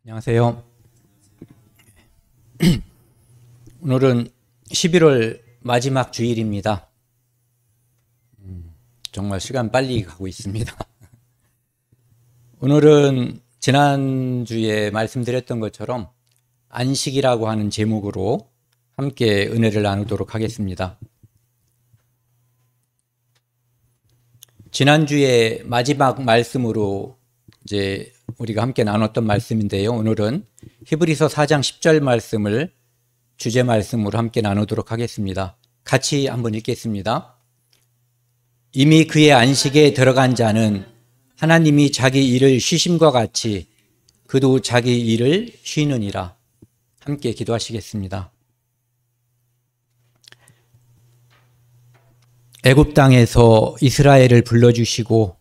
안녕하세요. 오늘은 11월 마지막 주일입니다. 정말 시간 빨리 가고 있습니다. 오늘은 지난주에 말씀드렸던 것처럼 안식이라고 하는 제목으로 함께 은혜를 나누도록 하겠습니다. 지난주에 마지막 말씀으로 이제 우리가 함께 나눴던 말씀인데요. 오늘은 히브리서 4장 10절 말씀을 주제 말씀으로 함께 나누도록 하겠습니다. 같이 한번 읽겠습니다. 이미 그의 안식에 들어간 자는 하나님이 자기 일을 쉬심과 같이 그도 자기 일을 쉬느니라. 함께 기도하시겠습니다. 애굽 땅에서 이스라엘을 불러주시고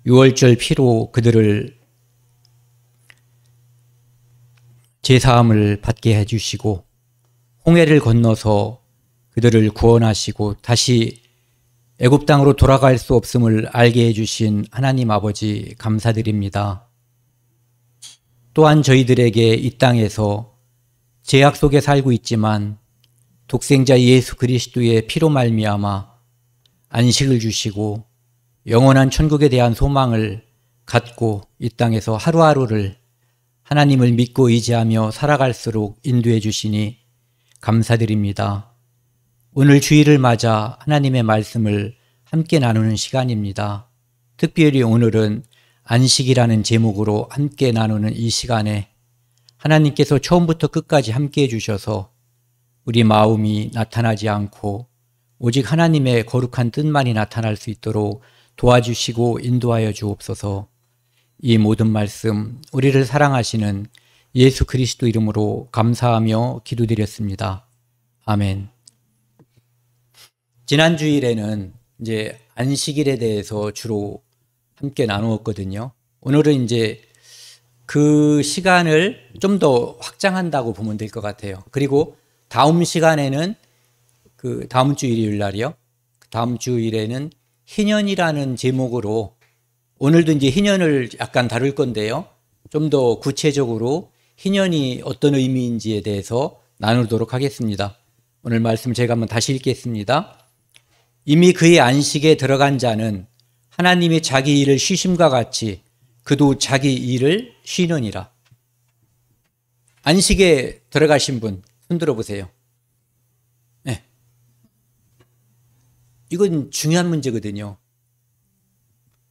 유월절 피로 그들을 제사함을 받게 해주시고 홍해를 건너서 그들을 구원하시고 다시 애굽 땅으로 돌아갈 수 없음을 알게 해주신 하나님 아버지 감사드립니다. 또한 저희들에게 이 땅에서 죄악 속에 살고 있지만 독생자 예수 그리스도의 피로 말미암아 안식을 주시고 영원한 천국에 대한 소망을 갖고 이 땅에서 하루하루를 하나님을 믿고 의지하며 살아갈수록 인도해 주시니 감사드립니다. 오늘 주일을 맞아 하나님의 말씀을 함께 나누는 시간입니다. 특별히 오늘은 안식이라는 제목으로 함께 나누는 이 시간에 하나님께서 처음부터 끝까지 함께 해주셔서 우리 마음이 나타나지 않고 오직 하나님의 거룩한 뜻만이 나타날 수 있도록 도와주시고 인도하여 주옵소서. 이 모든 말씀 우리를 사랑하시는 예수 그리스도 이름으로 감사하며 기도드렸습니다. 아멘. 지난 주일에는 이제 안식일에 대해서 주로 함께 나누었거든요. 오늘은 이제 그 시간을 좀 더 확장한다고 보면 될 것 같아요. 그리고 다음 시간에는 그 다음 주 일요일 날이요. 다음 주일에는 희년이라는 제목으로 오늘도 이제 희년을 약간 다룰 건데요. 좀 더 구체적으로 희년이 어떤 의미인지에 대해서 나누도록 하겠습니다. 오늘 말씀 제가 한번 다시 읽겠습니다. 이미 그의 안식에 들어간 자는 하나님이 자기 일을 쉬심과 같이 그도 자기 일을 쉬느니라. 안식에 들어가신 분 손들어 보세요. 네. 이건 중요한 문제거든요.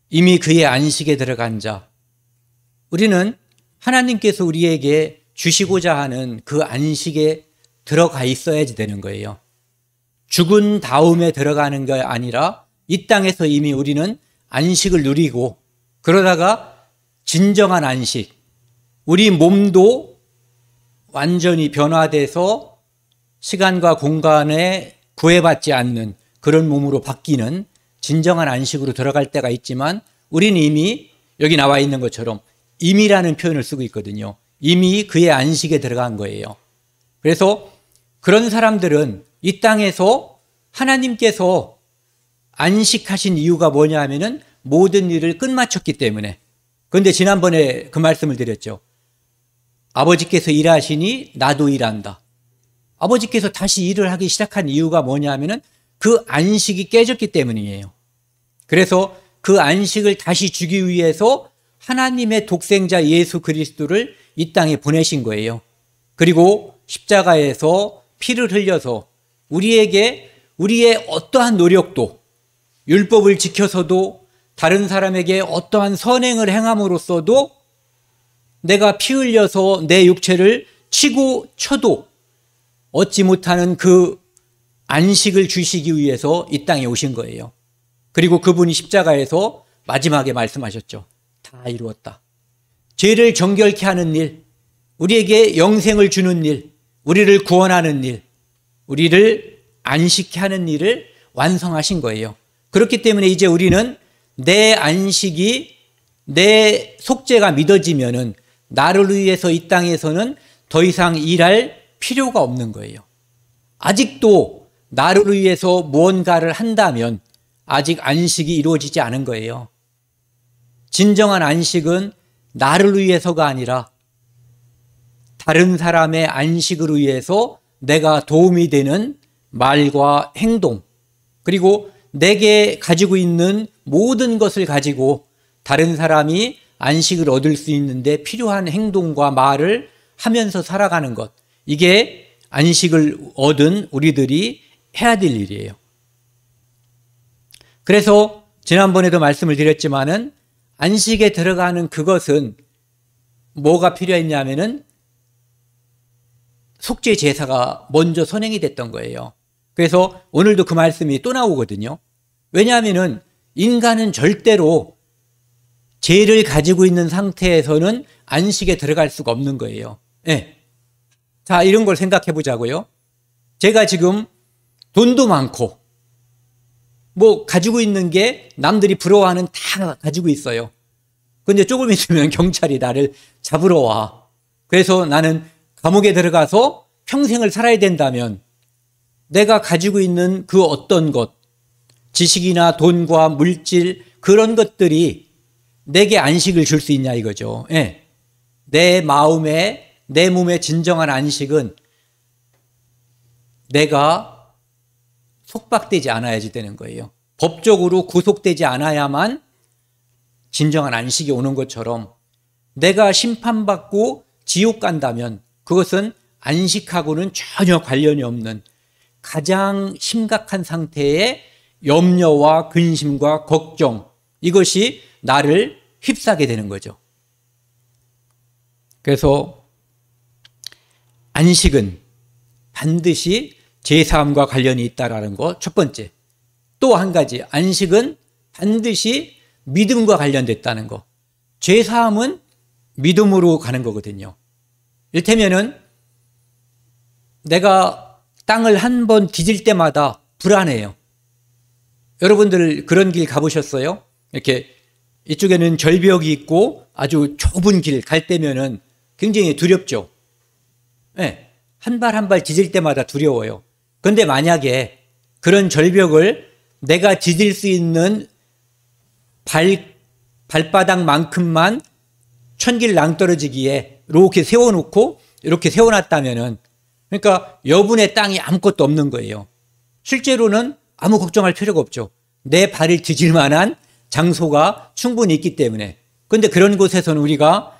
이미 그의 안식에 들어간 자. 우리는 하나님께서 우리에게 주시고자 하는 그 안식에 들어가 있어야지 되는 거예요. 죽은 다음에 들어가는 게 아니라 이 땅에서 이미 우리는 안식을 누리고 그러다가 진정한 안식, 우리 몸도 완전히 변화돼서 시간과 공간에 구애받지 않는 그런 몸으로 바뀌는 진정한 안식으로 들어갈 때가 있지만 우리는 이미 여기 나와 있는 것처럼 이미라는 표현을 쓰고 있거든요. 이미 그의 안식에 들어간 거예요. 그래서 그런 사람들은 이 땅에서 하나님께서 안식하신 이유가 뭐냐 하면은 모든 일을 끝마쳤기 때문에. 그런데 지난번에 그 말씀을 드렸죠. 아버지께서 일하시니 나도 일한다. 아버지께서 다시 일을 하기 시작한 이유가 뭐냐 하면은 그 안식이 깨졌기 때문이에요. 그래서 그 안식을 다시 주기 위해서 하나님의 독생자 예수 그리스도를 이 땅에 보내신 거예요. 그리고 십자가에서 피를 흘려서 우리에게 우리의 어떠한 노력도 율법을 지켜서도 다른 사람에게 어떠한 선행을 행함으로써도 내가 피 흘려서 내 육체를 치고 쳐도 얻지 못하는 그 안식을 주시기 위해서 이 땅에 오신 거예요. 그리고 그분이 십자가에서 마지막에 말씀하셨죠. 다 이루었다. 죄를 정결케 하는 일, 우리에게 영생을 주는 일, 우리를 구원하는 일, 우리를 안식케 하는 일을 완성하신 거예요. 그렇기 때문에 이제 우리는 내 안식이 내 속죄가 믿어지면은 나를 위해서 이 땅에서는 더 이상 일할 필요가 없는 거예요. 아직도 나를 위해서 무언가를 한다면 아직 안식이 이루어지지 않은 거예요. 진정한 안식은 나를 위해서가 아니라 다른 사람의 안식을 위해서 내가 도움이 되는 말과 행동, 그리고 내게 가지고 있는 모든 것을 가지고 다른 사람이 안식을 얻을 수 있는데 필요한 행동과 말을 하면서 살아가는 것, 이게 안식을 얻은 우리들이 해야 될 일이에요. 그래서 지난번에도 말씀을 드렸지만은 안식에 들어가는 그것은 뭐가 필요했냐면은 속죄 제사가 먼저 선행이 됐던 거예요. 그래서 오늘도 그 말씀이 또 나오거든요. 왜냐하면은 인간은 절대로 죄를 가지고 있는 상태에서는 안식에 들어갈 수가 없는 거예요. 네. 자, 이런 걸 생각해 보자고요. 제가 지금 돈도 많고 뭐 가지고 있는 게 남들이 부러워하는 다 가지고 있어요. 근데 조금 있으면 경찰이 나를 잡으러 와. 그래서 나는 감옥에 들어가서 평생을 살아야 된다면 내가 가지고 있는 그 어떤 것, 지식이나 돈과 물질, 그런 것들이 내게 안식을 줄 수 있냐 이거죠. 네. 내 마음에, 내 몸의 진정한 안식은 내가 속박되지 않아야지 되는 거예요. 법적으로 구속되지 않아야만 진정한 안식이 오는 것처럼 내가 심판받고 지옥 간다면 그것은 안식하고는 전혀 관련이 없는 가장 심각한 상태의 염려와 근심과 걱정, 이것이 나를 휩싸게 되는 거죠. 그래서 안식은 반드시 제사함과 관련이 있다는 거 첫 번째. 또 한 가지, 안식은 반드시 믿음과 관련됐다는 거. 제사함은 믿음으로 가는 거거든요. 이를테면은 내가 땅을 한 번 뒤질 때마다 불안해요. 여러분들 그런 길 가보셨어요? 이렇게 이쪽에는 절벽이 있고 아주 좁은 길 갈 때면은 굉장히 두렵죠. 네, 한 발 한 발 뒤질 때마다 두려워요. 그런데 만약에 그런 절벽을 내가 뒤질 수 있는 발바닥만큼만 천길 낭떠러지기에 이렇게 세워놓고 이렇게 세워놨다면은, 그러니까 여분의 땅이 아무것도 없는 거예요. 실제로는 아무 걱정할 필요가 없죠. 내 발을 뒤질 만한 장소가 충분히 있기 때문에. 그런데 그런 곳에서는 우리가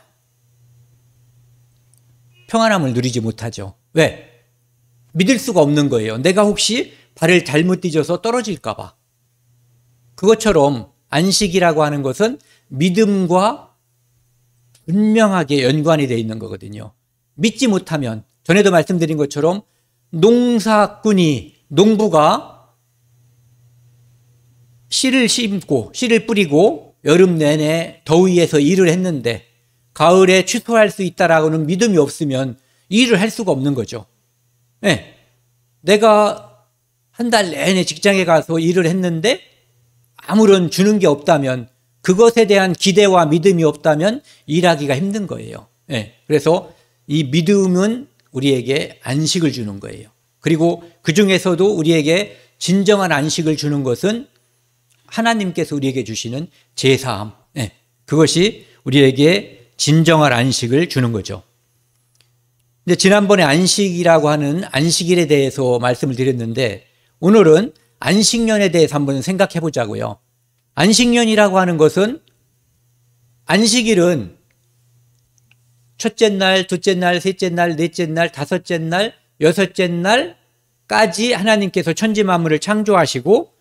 평안함을 누리지 못하죠. 왜? 믿을 수가 없는 거예요. 내가 혹시 발을 잘못 뒤져서 떨어질까 봐. 그것처럼 안식이라고 하는 것은 믿음과 분명하게 연관이 되어 있는 거거든요. 믿지 못하면, 전에도 말씀드린 것처럼 농부가 씨를 심고 씨를 뿌리고 여름 내내 더위에서 일을 했는데 가을에 취소할 수 있다라고는 믿음이 없으면 일을 할 수가 없는 거죠. 네. 내가 한 달 내내 직장에 가서 일을 했는데 아무런 주는 게 없다면, 그것에 대한 기대와 믿음이 없다면 일하기가 힘든 거예요. 네. 그래서 이 믿음은 우리에게 안식을 주는 거예요. 그리고 그 중에서도 우리에게 진정한 안식을 주는 것은 하나님께서 우리에게 주시는 제사함. 네. 그것이 우리에게 진정한 안식을 주는 거죠. 근데 지난번에 안식이라고 하는 안식일에 대해서 말씀을 드렸는데 오늘은 안식년에 대해서 한번 생각해 보자고요. 안식년이라고 하는 것은, 안식일은 첫째 날, 둘째 날, 셋째 날, 넷째 날, 다섯째 날, 여섯째 날까지 하나님께서 천지 만물을 창조하시고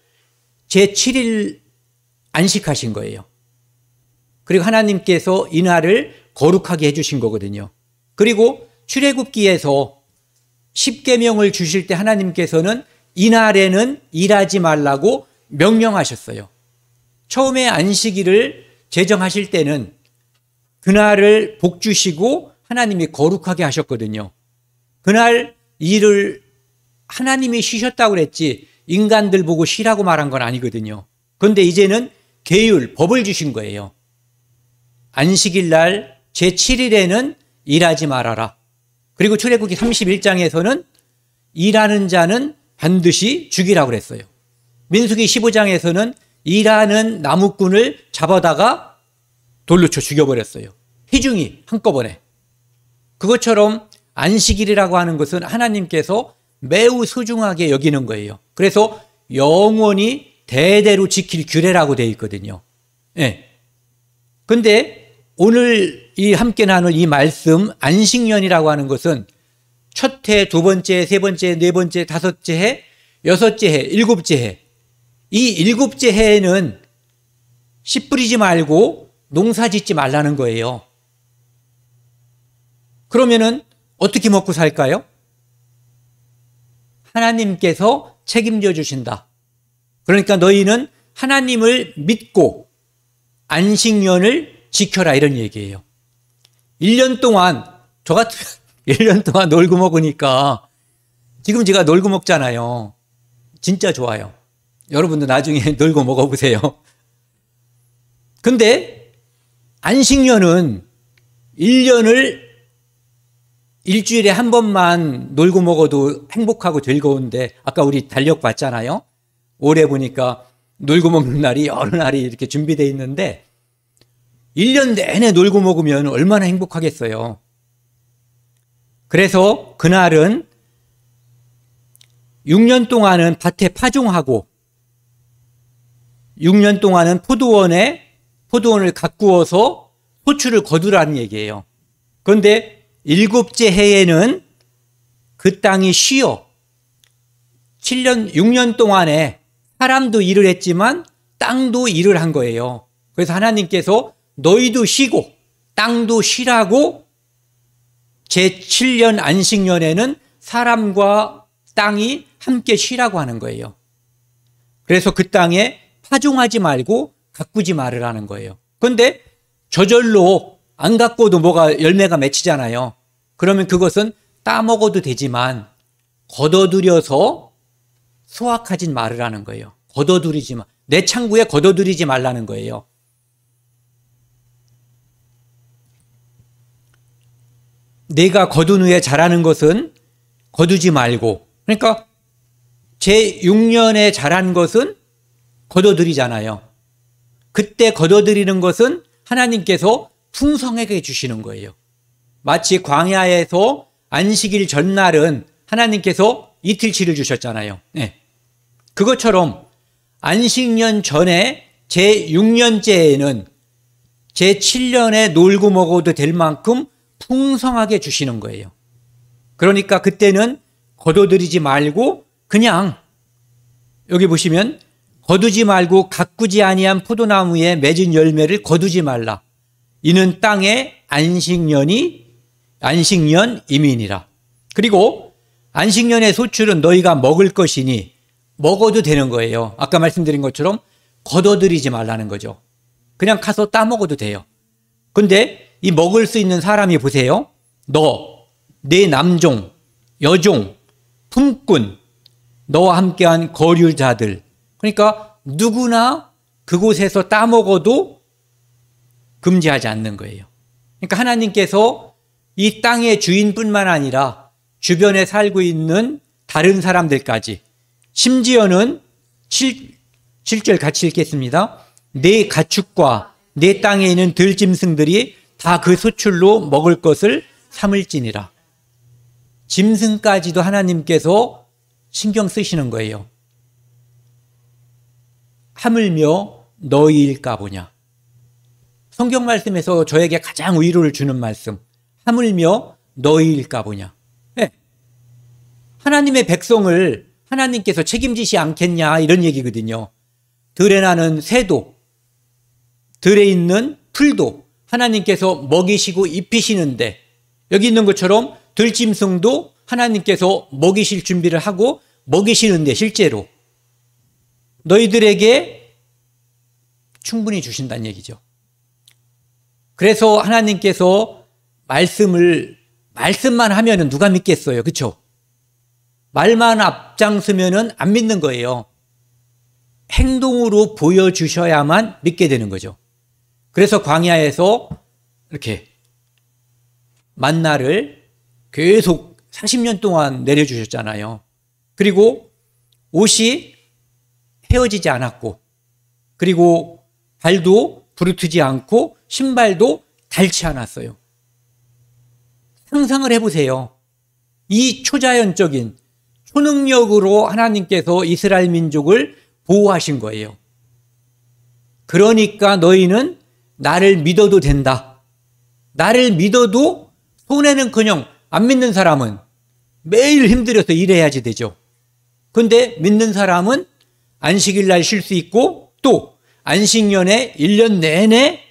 제7일 안식하신 거예요. 그리고 하나님께서 이 날을 거룩하게 해주신 거거든요. 그리고 출애굽기에서 10계명을 주실 때 하나님께서는 이 날에는 일하지 말라고 명령하셨어요. 처음에 안식일을 제정하실 때는 그날을 복 주시고 하나님이 거룩하게 하셨거든요. 그날 일을 하나님이 쉬셨다고 그랬지 인간들 보고 쉬라고 말한 건 아니거든요. 그런데 이제는 계율, 법을 주신 거예요. 안식일 날 제7일에는 일하지 말아라. 그리고 출애굽기 31장에서는 일하는 자는 반드시 죽이라고 그랬어요. 민수기 15장에서는 일하는 나무꾼을 잡아다가 돌로 쳐 죽여버렸어요. 희중이 한꺼번에. 그것처럼 안식일이라고 하는 것은 하나님께서 매우 소중하게 여기는 거예요. 그래서 영원히 대대로 지킬 규례라고 되어 있거든요. 예. 근데 오늘 이 함께 나눌 이 말씀 안식년이라고 하는 것은 첫 해, 두 번째, 세 번째, 네 번째, 다섯째 해, 여섯째 해, 일곱째 해. 이 일곱째 해에는 씨 뿌리지 말고 농사 짓지 말라는 거예요. 그러면은 어떻게 먹고 살까요? 하나님께서 책임져 주신다. 그러니까 너희는 하나님을 믿고 안식년을 지켜라 이런 얘기예요. 1년 동안 저 같으면 1년 동안 놀고 먹으니까 지금 제가 놀고 먹잖아요. 진짜 좋아요. 여러분도 나중에 놀고 먹어보세요. 근데 안식년은 1년을 일주일에 한 번만 놀고 먹어도 행복하고 즐거운데 아까 우리 달력 봤잖아요. 올해 보니까 놀고 먹는 날이 여러 날이 이렇게 준비되어 있는데 1년 내내 놀고 먹으면 얼마나 행복하겠어요. 그래서 그날은 6년 동안은 밭에 파종하고 6년 동안은 포도원을 가꾸어서 소출을 거두라는 얘기예요. 그런데 일곱째 해에는 그 땅이 쉬어 6년 동안에 사람도 일을 했지만 땅도 일을 한 거예요. 그래서 하나님께서 너희도 쉬고 땅도 쉬라고 제7년 안식년에는 사람과 땅이 함께 쉬라고 하는 거예요. 그래서 그 땅에 파종하지 말고 가꾸지 말으라는 거예요. 그런데 저절로 안 가꿔도 뭐가 열매가 맺히잖아요. 그러면 그것은 따먹어도 되지만 걷어들여서 수확하진 말으라는 거예요. 걷어들이지 마. 내 창고에 걷어들이지 말라는 거예요. 내가 거둔 후에 자라는 것은 거두지 말고, 그러니까 제6년에 자란 것은 걷어들이잖아요. 그때 걷어들이는 것은 하나님께서 풍성하게 주시는 거예요. 마치 광야에서 안식일 전날은 하나님께서 이틀치를 주셨잖아요. 네. 그것처럼 안식년 전에 제6년째에는 제7년에 놀고 먹어도 될 만큼 풍성하게 주시는 거예요. 그러니까 그때는 거둬들이지 말고 그냥 여기 보시면 거두지 말고 가꾸지 아니한 포도나무에 맺은 열매를 거두지 말라. 이는 땅의 안식년임이니라. 그리고 안식년의 소출은 너희가 먹을 것이니 먹어도 되는 거예요. 아까 말씀드린 것처럼 거둬들이지 말라는 거죠. 그냥 가서 따먹어도 돼요. 근데 이 먹을 수 있는 사람이 보세요. 너, 네 남종, 여종, 품꾼, 너와 함께한 거류자들. 그러니까 누구나 그곳에서 따먹어도 금지하지 않는 거예요. 그러니까 하나님께서 이 땅의 주인뿐만 아니라 주변에 살고 있는 다른 사람들까지, 심지어는 7절 같이 읽겠습니다. 내 가축과 내 땅에 있는 들짐승들이 다 그 소출로 먹을 것을 삼을지니라. 짐승까지도 하나님께서 신경 쓰시는 거예요. 하물며 너희일까 보냐. 성경 말씀에서 저에게 가장 위로를 주는 말씀. 하물며 너희일까 보냐. 네. 하나님의 백성을 하나님께서 책임지시 않겠냐 이런 얘기거든요. 들에 나는 새도, 들에 있는 풀도 하나님께서 먹이시고 입히시는데 여기 있는 것처럼 들짐승도 하나님께서 먹이실 준비를 하고 먹이시는데 실제로 너희들에게 충분히 주신다는 얘기죠. 그래서 하나님께서 말씀만 하면은 누가 믿겠어요? 그렇죠? 말만 앞장서면은 안 믿는 거예요. 행동으로 보여주셔야만 믿게 되는 거죠. 그래서 광야에서 이렇게 만나를 계속 40년 동안 내려주셨잖아요. 그리고 옷이 헤어지지 않았고, 그리고 발도 부르트지 않고 신발도 닳지 않았어요. 상상을 해보세요. 이 초자연적인 초능력으로 하나님께서 이스라엘 민족을 보호하신 거예요. 그러니까 너희는 나를 믿어도 된다. 나를 믿어도 손해는커녕 안 믿는 사람은 매일 힘들어서 일해야지 되죠. 그런데 믿는 사람은 안식일 날 쉴 수 있고 또 안식년에 1년 내내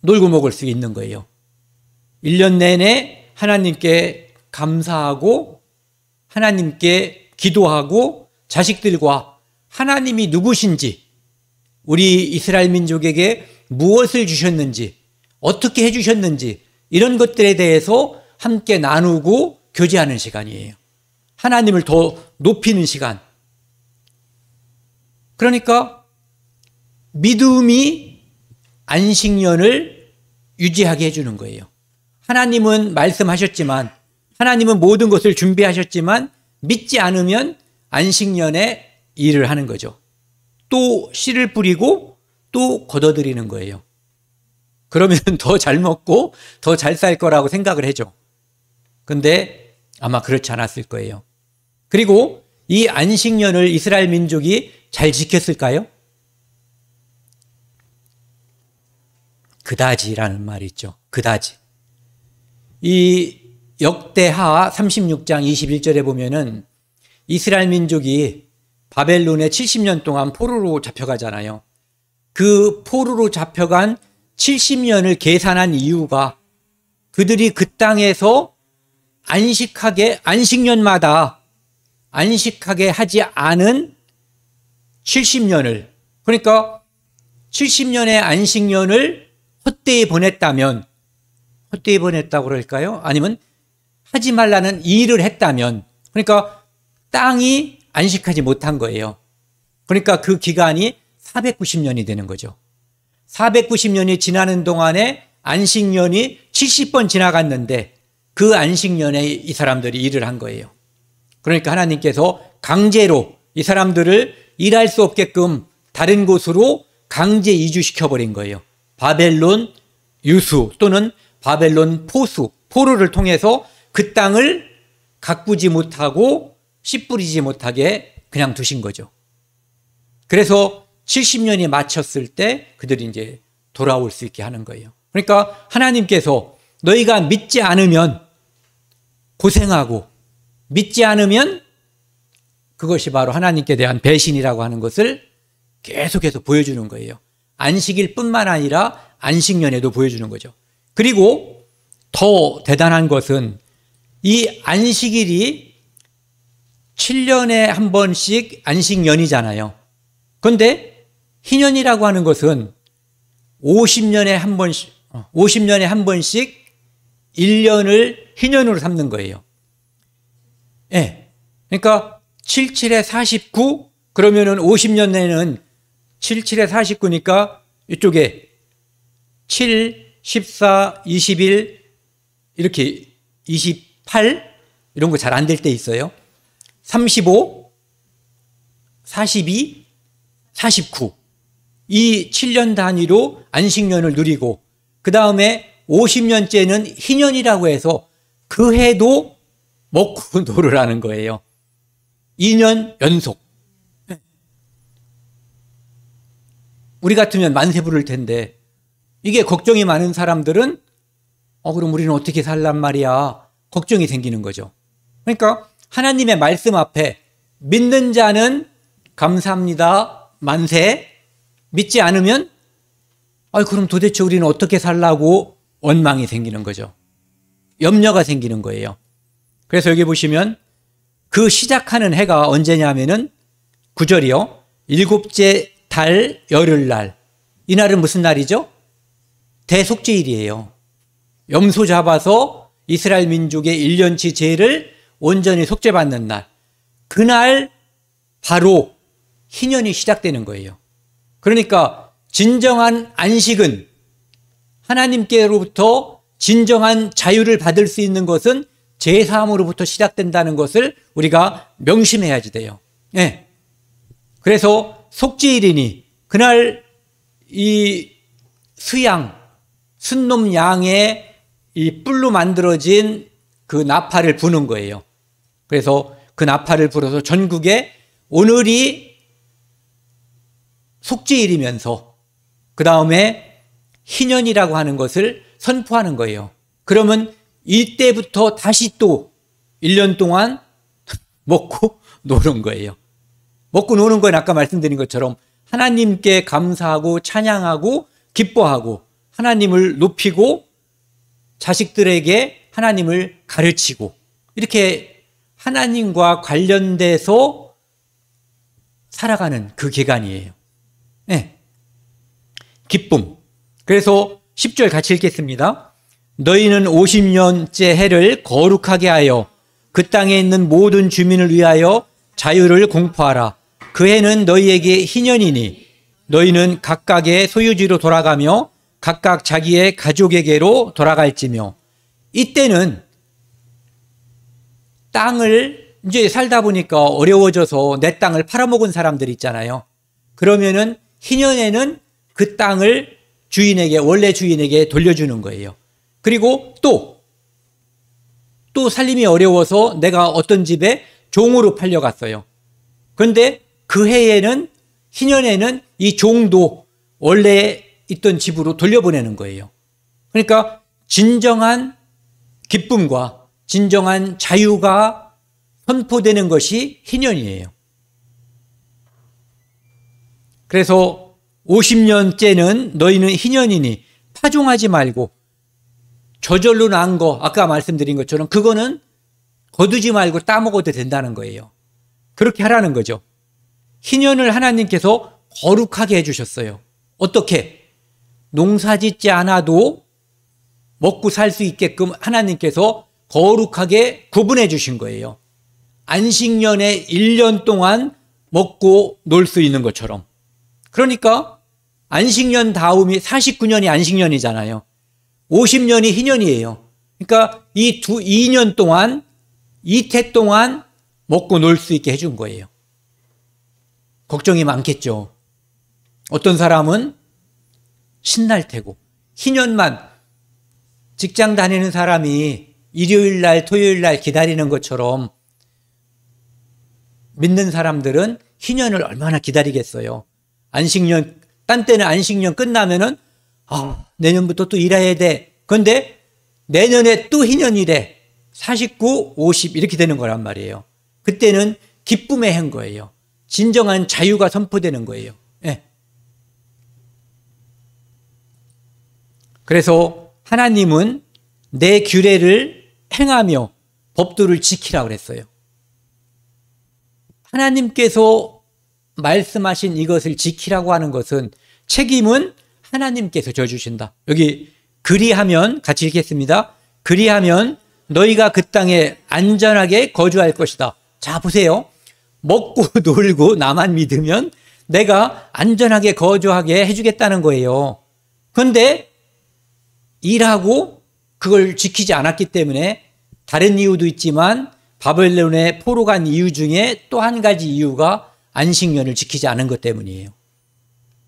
놀고 먹을 수 있는 거예요. 1년 내내 하나님께 감사하고 하나님께 기도하고 자식들과 하나님이 누구신지, 우리 이스라엘 민족에게 무엇을 주셨는지, 어떻게 해주셨는지 이런 것들에 대해서 함께 나누고 교제하는 시간이에요. 하나님을 더 높이는 시간. 그러니까 믿음이 안식년을 유지하게 해주는 거예요. 하나님은 말씀하셨지만, 하나님은 모든 것을 준비하셨지만 믿지 않으면 안식년에 일을 하는 거죠. 또 씨를 뿌리고 또 걷어들이는 거예요. 그러면 더 잘 먹고 더 잘 살 거라고 생각을 해죠. 근데 아마 그렇지 않았을 거예요. 그리고 이 안식년을 이스라엘 민족이 잘 지켰을까요? 그다지라는 말이 있죠. 그다지. 이 역대하 36장 21절에 보면은 이스라엘 민족이 바벨론에 70년 동안 포로로 잡혀가잖아요. 그 포로로 잡혀간 70년을 계산한 이유가 그들이 그 땅에서 안식년마다 안식하게 하지 않은 70년을, 그러니까 70년의 안식년을 헛되이 보냈다면, 헛되이 보냈다고 그럴까요? 아니면 하지 말라는 일을 했다면, 그러니까 땅이 안식하지 못한 거예요. 그러니까 그 기간이 490년이 되는 거죠. 490년이 지나는 동안에 안식년이 70번 지나갔는데 그 안식년에 이 사람들이 일을 한 거예요. 그러니까 하나님께서 강제로 이 사람들을 일할 수 없게끔 다른 곳으로 강제 이주시켜버린 거예요. 바벨론 유수 또는 바벨론 포로를 통해서 그 땅을 가꾸지 못하고 씨 뿌리지 못하게 그냥 두신 거죠. 그래서 70년이 마쳤을 때 그들이 이제 돌아올 수 있게 하는 거예요. 그러니까 하나님께서 너희가 믿지 않으면 고생하고 믿지 않으면 그것이 바로 하나님께 대한 배신이라고 하는 것을 계속해서 보여주는 거예요. 안식일 뿐만 아니라 안식년에도 보여주는 거죠. 그리고 더 대단한 것은 이 안식일이 7년에 한 번씩 안식년이잖아요. 그런데 희년이라고 하는 것은 50년에 한 번씩 1년을 희년으로 삼는 거예요. 예. 그러니까 77에 49 그러면은 50년 내는 77에 49니까 이쪽에 7, 14, 21 이렇게 28 이런 거 잘 안 될 때 있어요. 35, 42, 49 이 7년 단위로 안식년을 누리고 그 다음에 50년째는 희년이라고 해서 그 해도 먹고 놀으라는 거예요. 2년 연속. 우리 같으면 만세 부를 텐데 이게 걱정이 많은 사람들은 그럼 우리는 어떻게 살란 말이야 걱정이 생기는 거죠. 그러니까 하나님의 말씀 앞에 믿는 자는 감사합니다 만세, 믿지 않으면 그럼 도대체 우리는 어떻게 살라고 원망이 생기는 거죠. 염려가 생기는 거예요. 그래서 여기 보시면 그 시작하는 해가 언제냐면은 9절이요. 일곱째 달 열흘날. 이날은 무슨 날이죠? 대속죄일이에요. 염소 잡아서 이스라엘 민족의 1년치 죄를 온전히 속죄받는 날. 그날 바로 희년이 시작되는 거예요. 그러니까 진정한 안식은 하나님께로부터 진정한 자유를 받을 수 있는 것은 제사함으로부터 시작된다는 것을 우리가 명심해야지 돼요. 네. 그래서 속죄일이니 그날 이 수양 순놈 양의 이 뿔로 만들어진 그 나팔을 부는 거예요. 그래서 그 나팔을 불어서 전국에 오늘이 속죄일이면서 그 다음에 희년이라고 하는 것을 선포하는 거예요. 그러면 이때부터 다시 또 1년 동안 먹고 노는 거예요. 먹고 노는 건 아까 말씀드린 것처럼 하나님께 감사하고 찬양하고 기뻐하고 하나님을 높이고 자식들에게 하나님을 가르치고 이렇게 하나님과 관련돼서 살아가는 그 기간이에요. 네. 기쁨. 그래서 10절 같이 읽겠습니다. 너희는 50년째 해를 거룩하게 하여 그 땅에 있는 모든 주민을 위하여 자유를 공포하라. 그 해는 너희에게 희년이니 너희는 각각의 소유지로 돌아가며 각각 자기의 가족에게로 돌아갈지며. 이때는 땅을 이제 살다 보니까 어려워져서 내 땅을 팔아먹은 사람들 있잖아요. 그러면은 희년에는 그 땅을 주인에게, 원래 주인에게 돌려주는 거예요. 그리고 또 살림이 어려워서 내가 어떤 집에 종으로 팔려갔어요. 그런데 그 해에는, 희년에는 이 종도 원래 있던 집으로 돌려보내는 거예요. 그러니까 진정한 기쁨과 진정한 자유가 선포되는 것이 희년이에요. 그래서 50년째는 너희는 희년이니 파종하지 말고 저절로 난 거, 아까 말씀드린 것처럼 그거는 거두지 말고 따먹어도 된다는 거예요. 그렇게 하라는 거죠. 희년을 하나님께서 거룩하게 해주셨어요. 어떻게? 농사 짓지 않아도 먹고 살 수 있게끔 하나님께서 거룩하게 구분해 주신 거예요. 안식년에 1년 동안 먹고 놀 수 있는 것처럼. 그러니까 안식년 다음이 49년이 안식년이잖아요. 50년이 희년이에요. 그러니까 이 2년 동안, 이태 동안 먹고 놀 수 있게 해준 거예요. 걱정이 많겠죠. 어떤 사람은 신날 테고, 희년만 직장 다니는 사람이 일요일 날, 토요일 날 기다리는 것처럼 믿는 사람들은 희년을 얼마나 기다리겠어요. 안식년, 딴 때는 안식년 끝나면은 내년부터 또 일해야 돼. 그런데 내년에 또 희년이래. 49, 50 이렇게 되는 거란 말이에요. 그때는 기쁨의 해인 거예요. 진정한 자유가 선포되는 거예요. 네. 그래서 하나님은 내 규례를 행하며 법도를 지키라고 그랬어요. 하나님께서 말씀하신 이것을 지키라고 하는 것은 책임은 하나님께서 져주신다. 여기 그리하면 같이 읽겠습니다. 그리하면 너희가 그 땅에 안전하게 거주할 것이다. 자, 보세요. 먹고 놀고 나만 믿으면 내가 안전하게 거주하게 해주겠다는 거예요. 그런데 일하고 그걸 지키지 않았기 때문에 다른 이유도 있지만 바벨론에 포로 간 이유 중에 또 한 가지 이유가 안식년을 지키지 않은 것 때문이에요.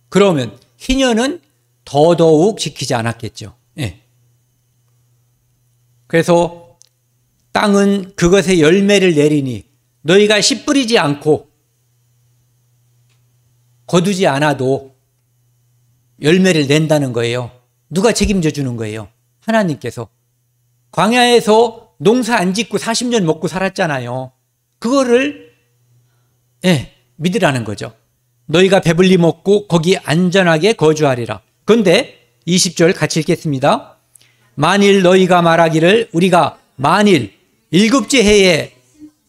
그러면 희년은 더더욱 지키지 않았겠죠. 예. 그래서 땅은 그것의 열매를 내리니 너희가 씨 뿌리지 않고 거두지 않아도 열매를 낸다는 거예요. 누가 책임져 주는 거예요? 하나님께서. 광야에서 농사 안 짓고 40년 먹고 살았잖아요. 그거를 믿으라는 거죠. 너희가 배불리 먹고 거기 안전하게 거주하리라. 그런데 20절 같이 읽겠습니다. 만일 너희가 말하기를 우리가 만일 일곱째 해에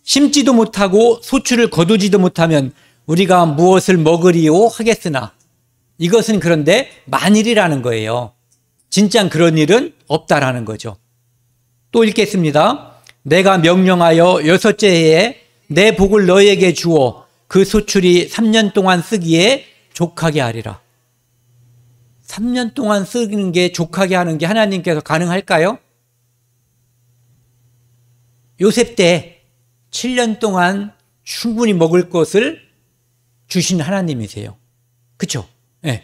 심지도 못하고 소출을 거두지도 못하면 우리가 무엇을 먹으리요 하겠으나, 이것은 그런데 만일이라는 거예요. 진짜 그런 일은 없다라는 거죠. 또 읽겠습니다. 내가 명령하여 여섯째 해에 내 복을 너희에게 주어 그 소출이 3년 동안 쓰기에 족하게 하리라. 3년 동안 쓰는 게 족하게 하는 게 하나님께서 가능할까요? 요셉 때 7년 동안 충분히 먹을 것을 주신 하나님이세요. 그렇죠? 네.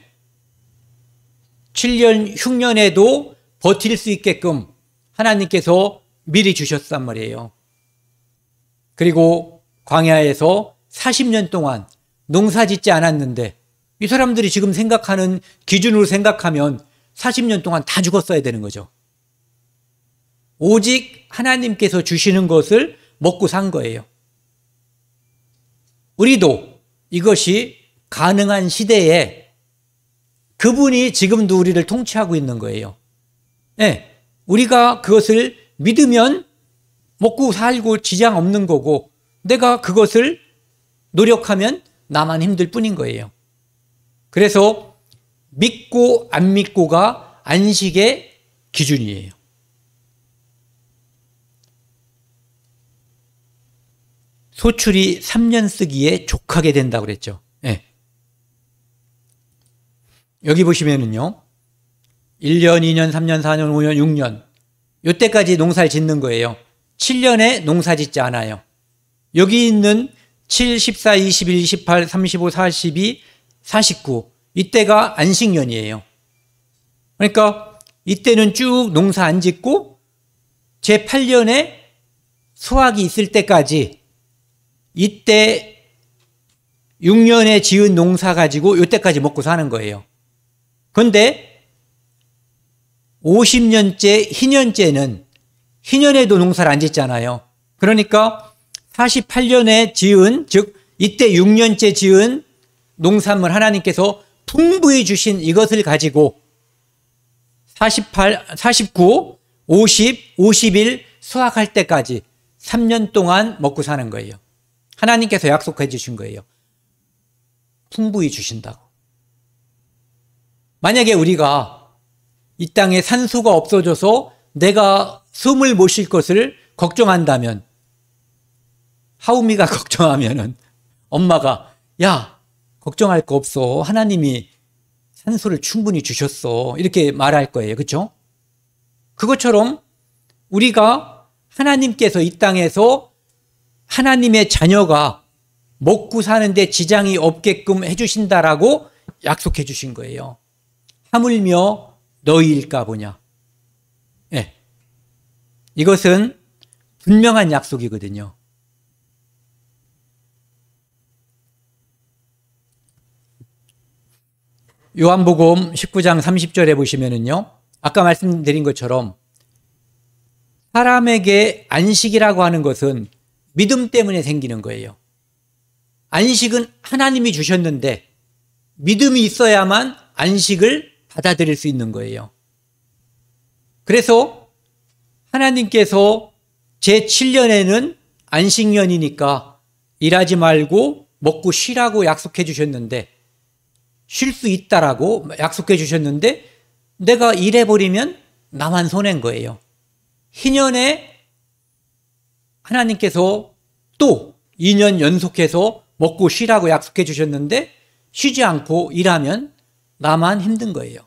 7년 흉년에도 버틸 수 있게끔 하나님께서 미리 주셨단 말이에요. 그리고 광야에서 40년 동안 농사 짓지 않았는데 이 사람들이 지금 생각하는 기준으로 생각하면 40년 동안 다 죽었어야 되는 거죠. 오직 하나님께서 주시는 것을 먹고 산 거예요. 우리도 이것이 가능한 시대에 그분이 지금도 우리를 통치하고 있는 거예요. 네, 우리가 그것을 믿으면 먹고 살고 지장 없는 거고 내가 그것을 노력하면 나만 힘들 뿐인 거예요. 그래서 믿고 안 믿고가 안식의 기준이에요. 소출이 3년 쓰기에 족하게 된다고 그랬죠. 네. 여기 보시면은요. 1년, 2년, 3년, 4년, 5년, 6년 이때까지 농사를 짓는 거예요. 7년에 농사 짓지 않아요. 여기 있는 7, 14, 21, 28, 35, 42, 49 이때가 안식년이에요. 그러니까 이때는 쭉 농사 안 짓고 제8년에 수확이 있을 때까지 이때 6년에 지은 농사 가지고 이때까지 먹고 사는 거예요. 그런데 50년째, 희년째는 희년에도 농사를 안 짓잖아요. 그러니까 48년에 지은, 즉 이때 6년째 지은 농산물 하나님께서 풍부히 주신 이것을 가지고 48, 49, 50, 51 수확할 때까지 3년 동안 먹고 사는 거예요. 하나님께서 약속해 주신 거예요. 풍부히 주신다고. 만약에 우리가 이 땅에 산소가 없어져서 내가 숨을 못 쉴 것을 걱정한다면, 하우미가 걱정하면은 엄마가 야, 걱정할 거 없어. 하나님이 산소를 충분히 주셨어. 이렇게 말할 거예요. 그렇죠? 그것처럼 우리가 하나님께서 이 땅에서 하나님의 자녀가 먹고 사는데 지장이 없게끔 해주신다라고 약속해 주신 거예요. 하물며 너희일까 보냐. 네. 이것은 분명한 약속이거든요. 요한복음 19장 30절에 보시면은요, 아까 말씀드린 것처럼 사람에게 안식이라고 하는 것은 믿음 때문에 생기는 거예요. 안식은 하나님이 주셨는데 믿음이 있어야만 안식을 받아들일 수 있는 거예요. 그래서 하나님께서 제7년에는 안식년이니까 일하지 말고 먹고 쉬라고 약속해 주셨는데, 쉴 수 있다라고 약속해 주셨는데 내가 일해버리면 나만 손해인 거예요. 희년에 하나님께서 또 2년 연속해서 먹고 쉬라고 약속해 주셨는데 쉬지 않고 일하면 나만 힘든 거예요.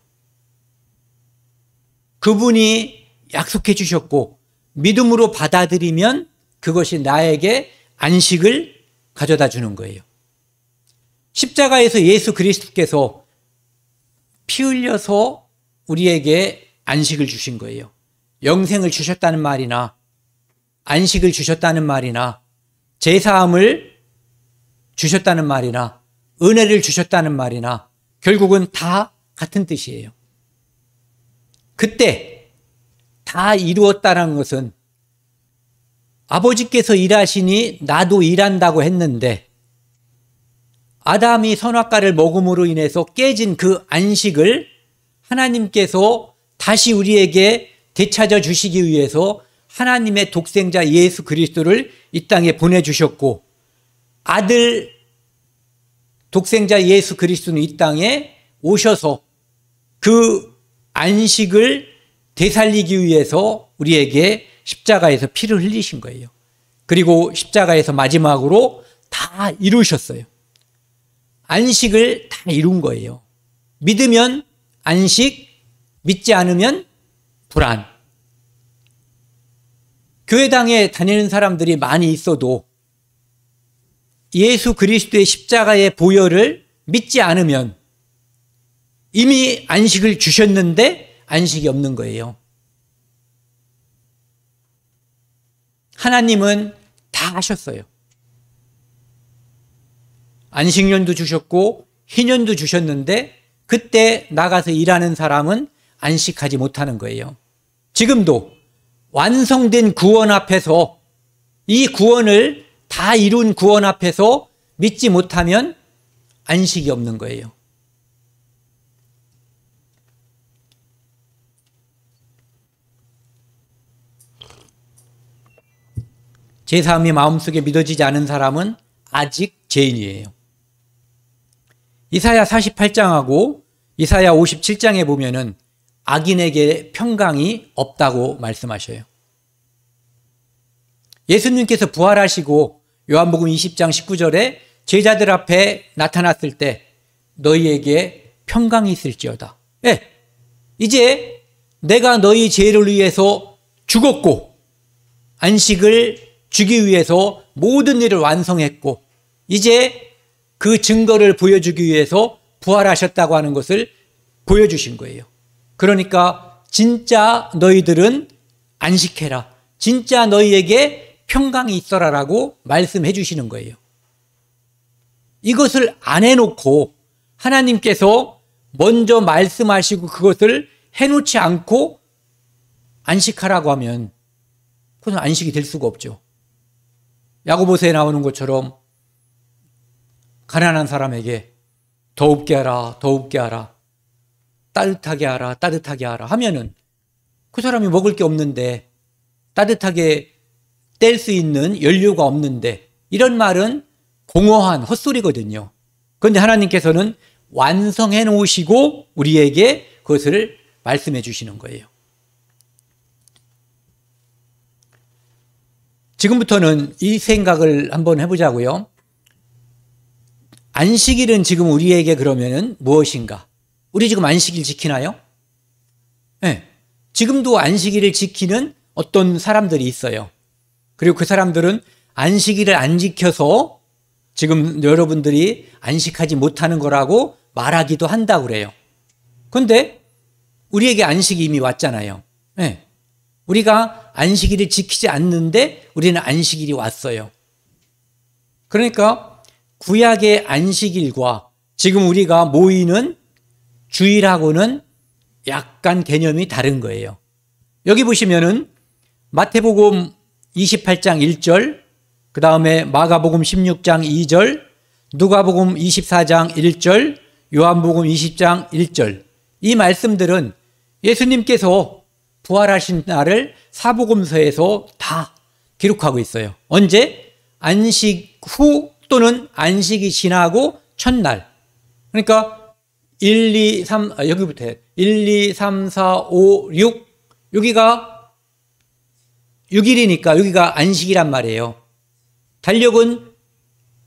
그분이 약속해 주셨고 믿음으로 받아들이면 그것이 나에게 안식을 가져다 주는 거예요. 십자가에서 예수 그리스도께서 피 흘려서 우리에게 안식을 주신 거예요. 영생을 주셨다는 말이나 안식을 주셨다는 말이나 제사함을 주셨다는 말이나 은혜를 주셨다는 말이나 결국은 다 같은 뜻이에요. 그때 다 이루었다는 것은 아버지께서 일하시니 나도 일한다고 했는데 아담이 선악과를 먹음으로 인해서 깨진 그 안식을 하나님께서 다시 우리에게 되찾아 주시기 위해서 하나님의 독생자 예수 그리스도를 이 땅에 보내주셨고, 아들 독생자 예수 그리스도는 이 땅에 오셔서 그 안식을 되살리기 위해서 우리에게 십자가에서 피를 흘리신 거예요. 그리고 십자가에서 마지막으로 다 이루셨어요. 안식을 다 이룬 거예요. 믿으면 안식, 믿지 않으면 불안. 교회당에 다니는 사람들이 많이 있어도 예수 그리스도의 십자가의 보혈을 믿지 않으면 이미 안식을 주셨는데 안식이 없는 거예요. 하나님은 다 하셨어요. 안식년도 주셨고 희년도 주셨는데 그때 나가서 일하는 사람은 안식하지 못하는 거예요. 지금도 완성된 구원 앞에서, 이 구원을 다 이룬 구원 앞에서 믿지 못하면 안식이 없는 거예요. 제사함이 마음속에 믿어지지 않은 사람은 아직 죄인이에요. 이사야 48장하고 이사야 57장에 보면은 악인에게 평강이 없다고 말씀하셔요. 예수님께서 부활하시고 요한복음 20장 19절에 제자들 앞에 나타났을 때 너희에게 평강이 있을지어다. 예, 이제 내가 너희 죄를 위해서 죽었고 안식을 주기 위해서 모든 일을 완성했고 이제 그 증거를 보여주기 위해서 부활하셨다고 하는 것을 보여주신 거예요. 그러니까 진짜 너희들은 안식해라. 진짜 너희에게 평강이 있어라라고 말씀해 주시는 거예요. 이것을 안 해놓고 하나님께서 먼저 말씀하시고 그것을 해놓지 않고 안식하라고 하면 그건 안식이 될 수가 없죠. 야고보서에 나오는 것처럼 가난한 사람에게 더웁게 하라, 더웁게 하라, 따뜻하게 하라, 따뜻하게 하라 하면은 그 사람이 먹을 게 없는데, 따뜻하게 뗄 수 있는 연료가 없는데, 이런 말은 공허한 헛소리거든요. 그런데 하나님께서는 완성해 놓으시고 우리에게 그것을 말씀해 주시는 거예요. 지금부터는 이 생각을 한번 해보자고요. 안식일은 지금 우리에게 그러면은 무엇인가? 우리 지금 안식일 지키나요? 네. 지금도 안식일을 지키는 어떤 사람들이 있어요. 그리고 그 사람들은 안식일을 안 지켜서 지금 여러분들이 안식하지 못하는 거라고 말하기도 한다고 그래요. 그런데 우리에게 안식이 이미 왔잖아요. 네. 우리가 안식일을 지키지 않는데 우리는 안식일이 왔어요. 그러니까 구약의 안식일과 지금 우리가 모이는 주일하고는 약간 개념이 다른 거예요. 여기 보시면은 마태복음 28장 1절, 그 다음에 마가복음 16장 2절, 누가복음 24장 1절, 요한복음 20장 1절, 이 말씀들은 예수님께서 부활하신 날을 사복음서에서 다 기록하고 있어요. 언제? 안식 후 또는 안식이 지나고 첫날. 그러니까 1, 2, 3, 여기부터 해. 1, 2, 3, 4, 5, 6. 여기가 6일이니까 여기가 안식이란 말이에요. 달력은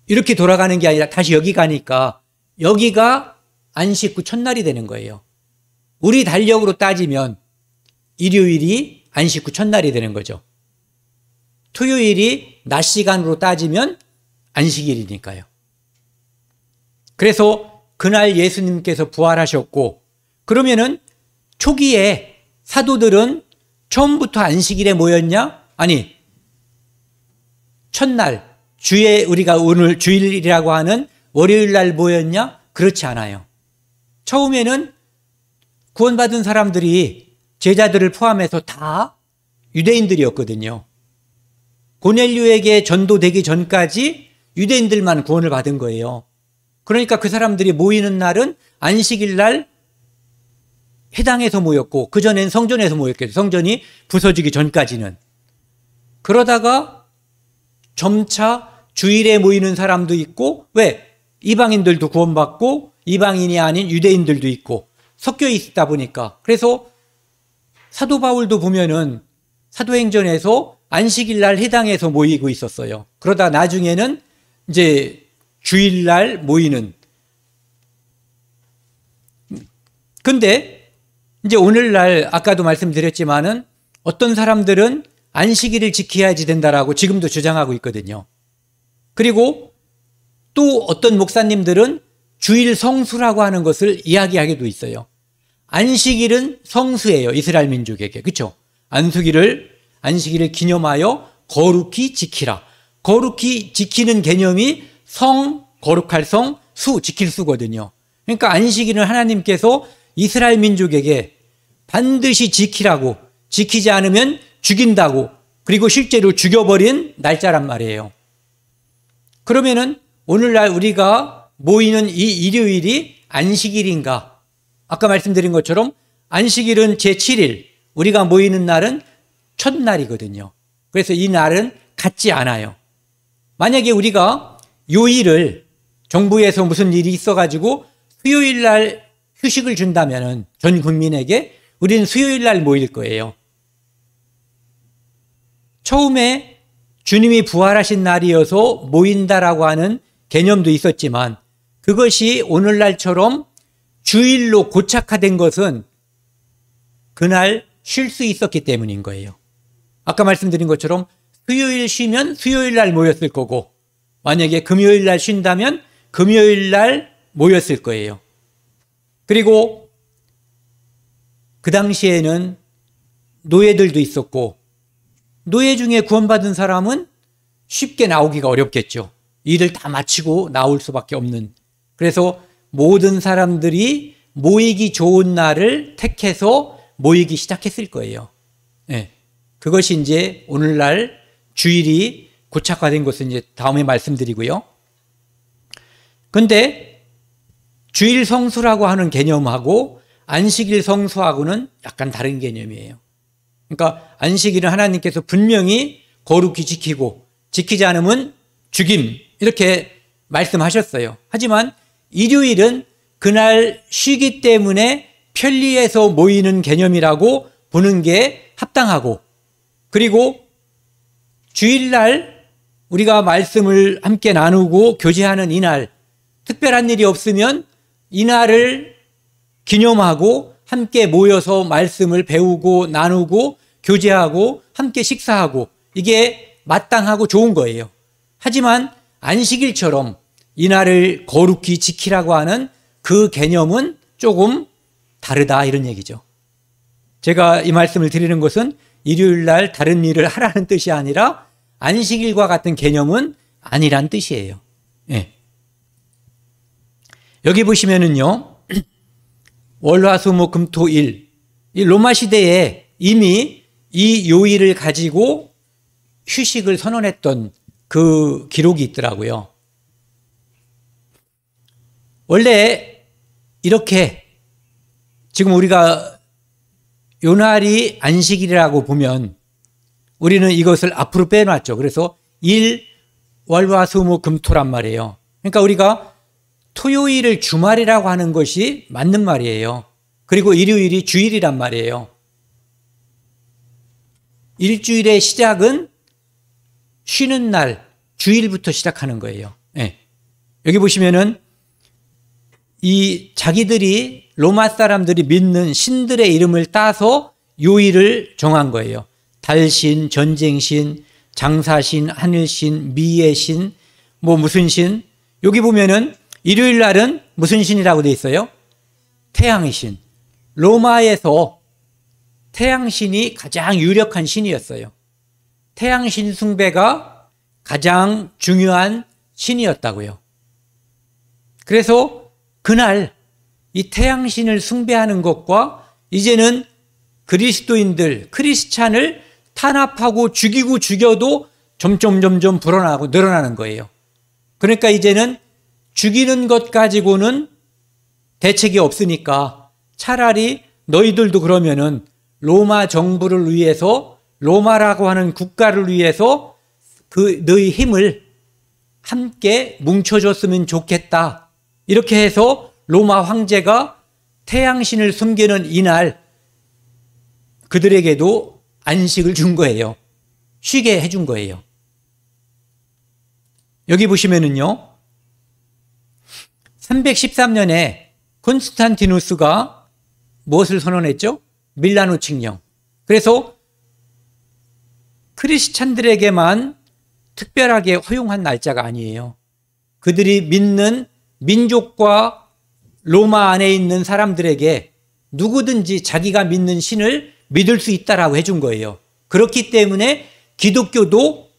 이렇게 돌아가는 게 아니라 다시 여기 가니까 여기가 안식 후 첫날이 되는 거예요. 우리 달력으로 따지면 일요일이 안식 후 첫날이 되는 거죠. 토요일이 낮 시간으로 따지면 안식일이니까요. 그래서 그날 예수님께서 부활하셨고, 그러면은 초기에 사도들은 처음부터 안식일에 모였냐? 아니, 첫날, 주에 우리가 오늘 주일이라고 하는 월요일 날 모였냐? 그렇지 않아요. 처음에는 구원받은 사람들이 제자들을 포함해서 다 유대인들이었거든요. 고넬료에게 전도되기 전까지 유대인들만 구원을 받은 거예요. 그러니까 그 사람들이 모이는 날은 안식일 날 회당에서 모였고, 그전엔 성전에서 모였겠죠. 성전이 부서지기 전까지는. 그러다가 점차 주일에 모이는 사람도 있고, 왜? 이방인들도 구원받고 이방인이 아닌 유대인들도 있고 섞여 있다 보니까. 그래서 사도 바울도 보면은 사도행전에서 안식일 날 회당에서 모이고 있었어요. 그러다 나중에는 이제 주일날 모이는. 근데 이제 오늘날 아까도 말씀드렸지만은 어떤 사람들은 안식일을 지켜야지 된다라고 지금도 주장하고 있거든요. 그리고 또 어떤 목사님들은 주일 성수라고 하는 것을 이야기하기도 있어요. 안식일은 성수예요. 이스라엘 민족에게. 그렇죠? 안식일을 기념하여 거룩히 지키라. 거룩히 지키는 개념이 성, 거룩할 성, 수, 지킬 수거든요. 그러니까 안식일은 하나님께서 이스라엘 민족에게 반드시 지키라고, 지키지 않으면 죽인다고, 그리고 실제로 죽여버린 날짜란 말이에요. 그러면은 오늘날 우리가 모이는 이 일요일이 안식일인가? 아까 말씀드린 것처럼 안식일은 제7일, 우리가 모이는 날은 첫날이거든요. 그래서 이 날은 같지 않아요. 만약에 우리가 요일을 정부에서 무슨 일이 있어가지고 수요일 날 휴식을 준다면은 전 국민에게 우리는 수요일 날 모일 거예요. 처음에 주님이 부활하신 날이어서 모인다라고 하는 개념도 있었지만 그것이 오늘날처럼 주일로 고착화된 것은 그날 쉴 수 있었기 때문인 거예요. 아까 말씀드린 것처럼 수요일 쉬면 수요일 날 모였을 거고 만약에 금요일 날 쉰다면 금요일 날 모였을 거예요. 그리고 그 당시에는 노예들도 있었고 노예 중에 구원받은 사람은 쉽게 나오기가 어렵겠죠. 일을 다 마치고 나올 수밖에 없는. 그래서 모든 사람들이 모이기 좋은 날을 택해서 모이기 시작했을 거예요. 네. 그것이 이제 오늘날 주일이 고착화된 것은 이제 다음에 말씀드리고요. 근데 주일 성수라고 하는 개념하고 안식일 성수하고는 약간 다른 개념이에요. 그러니까 안식일은 하나님께서 분명히 거룩히 지키고 지키지 않으면 죽임 이렇게 말씀하셨어요. 하지만 일요일은 그날 쉬기 때문에 편리해서 모이는 개념이라고 보는 게 합당하고 그리고 주일날 우리가 말씀을 함께 나누고 교제하는 이날 특별한 일이 없으면 이날을 기념하고 함께 모여서 말씀을 배우고 나누고 교제하고 함께 식사하고 이게 마땅하고 좋은 거예요. 하지만 안식일처럼 이날을 거룩히 지키라고 하는 그 개념은 조금 다르다 이런 얘기죠. 제가 이 말씀을 드리는 것은 일요일 날 다른 일을 하라는 뜻이 아니라 안식일과 같은 개념은 아니란 뜻이에요. 네. 여기 보시면은요. 월화수목금토일 이 로마 시대에 이미 이 요일을 가지고 휴식을 선언했던 그 기록이 있더라고요. 원래 이렇게 지금 우리가 요 날이 안식일이라고 보면 우리는 이것을 앞으로 빼놨죠. 그래서 일, 월화수목금토란 말이에요. 그러니까 우리가 토요일을 주말이라고 하는 것이 맞는 말이에요. 그리고 일요일이 주일이란 말이에요. 일주일의 시작은 쉬는 날, 주일부터 시작하는 거예요. 네. 여기 보시면은 이 자기들이 로마 사람들이 믿는 신들의 이름을 따서 요일을 정한 거예요. 달신, 전쟁신, 장사신, 하늘신, 미의 신, 뭐 무슨 신. 여기 보면은 일요일 날은 무슨 신이라고 돼 있어요? 태양의 신. 로마에서 태양신이 가장 유력한 신이었어요. 태양신 숭배가 가장 중요한 신이었다고요. 그래서 그날 이 태양신을 숭배하는 것과 이제는 그리스도인들, 크리스찬을 탄압하고 죽이고 죽여도 점점 불어나고 늘어나는 거예요. 그러니까 이제는 죽이는 것 가지고는 대책이 없으니까 차라리 너희들도 그러면은 로마 정부를 위해서 로마라고 하는 국가를 위해서 그 너희 힘을 함께 뭉쳐줬으면 좋겠다. 이렇게 해서 로마 황제가 태양신을 숨기는 이날 그들에게도 안식을 준 거예요. 쉬게 해준 거예요. 여기 보시면은요. 313년에 콘스탄티누스가 무엇을 선언했죠? 밀라노 칙령. 그래서 크리스찬들에게만 특별하게 허용한 날짜가 아니에요. 그들이 믿는 민족과 로마 안에 있는 사람들에게 누구든지 자기가 믿는 신을 믿을 수 있다라고 해준 거예요. 그렇기 때문에 기독교도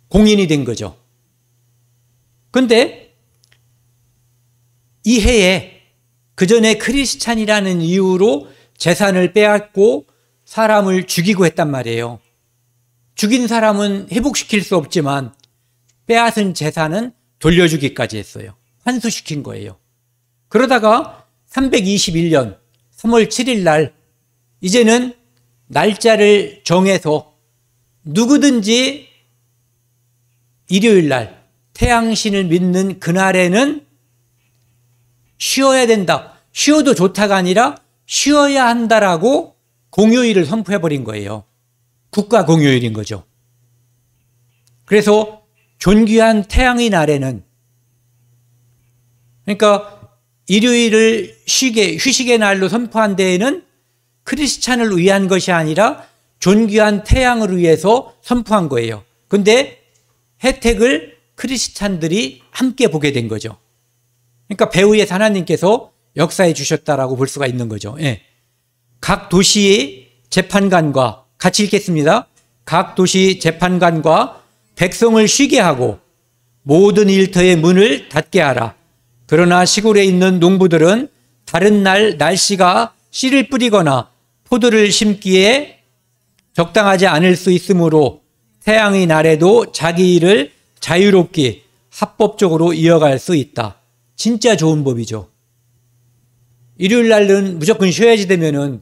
공인이 된 거죠. 그런데 이 해에 그 전에 크리스찬이라는 이유로 재산을 빼앗고 사람을 죽이고 했단 말이에요. 죽인 사람은 회복시킬 수 없지만 빼앗은 재산은 돌려주기까지 했어요. 환수시킨 거예요. 그러다가 321년 3월 7일 날 이제는 날짜를 정해서 누구든지 일요일 날 태양신을 믿는 그날에는 쉬어야 된다. 쉬어도 좋다가 아니라 쉬어야 한다라고 공휴일을 선포해버린 거예요. 국가 공휴일인 거죠. 그래서 존귀한 태양의 날에는, 그러니까 일요일을 휴식의 날로 선포한 데에는 크리스찬을 위한 것이 아니라 존귀한 태양을 위해서 선포한 거예요. 그런데 혜택을 크리스찬들이 함께 보게 된 거죠. 그러니까 배후에 하나님께서 역사해 주셨다라고 볼 수가 있는 거죠. 예. 각 도시의 재판관과 같이 읽겠습니다. 각 도시 재판관과 백성을 쉬게 하고 모든 일터의 문을 닫게 하라. 그러나 시골에 있는 농부들은 다른 날 날씨가 씨를 뿌리거나 포도를 심기에 적당하지 않을 수 있으므로 태양의 날에도 자기 일을 자유롭게 합법적으로 이어갈 수 있다. 진짜 좋은 법이죠. 일요일 날은 무조건 쉬어야지 되면은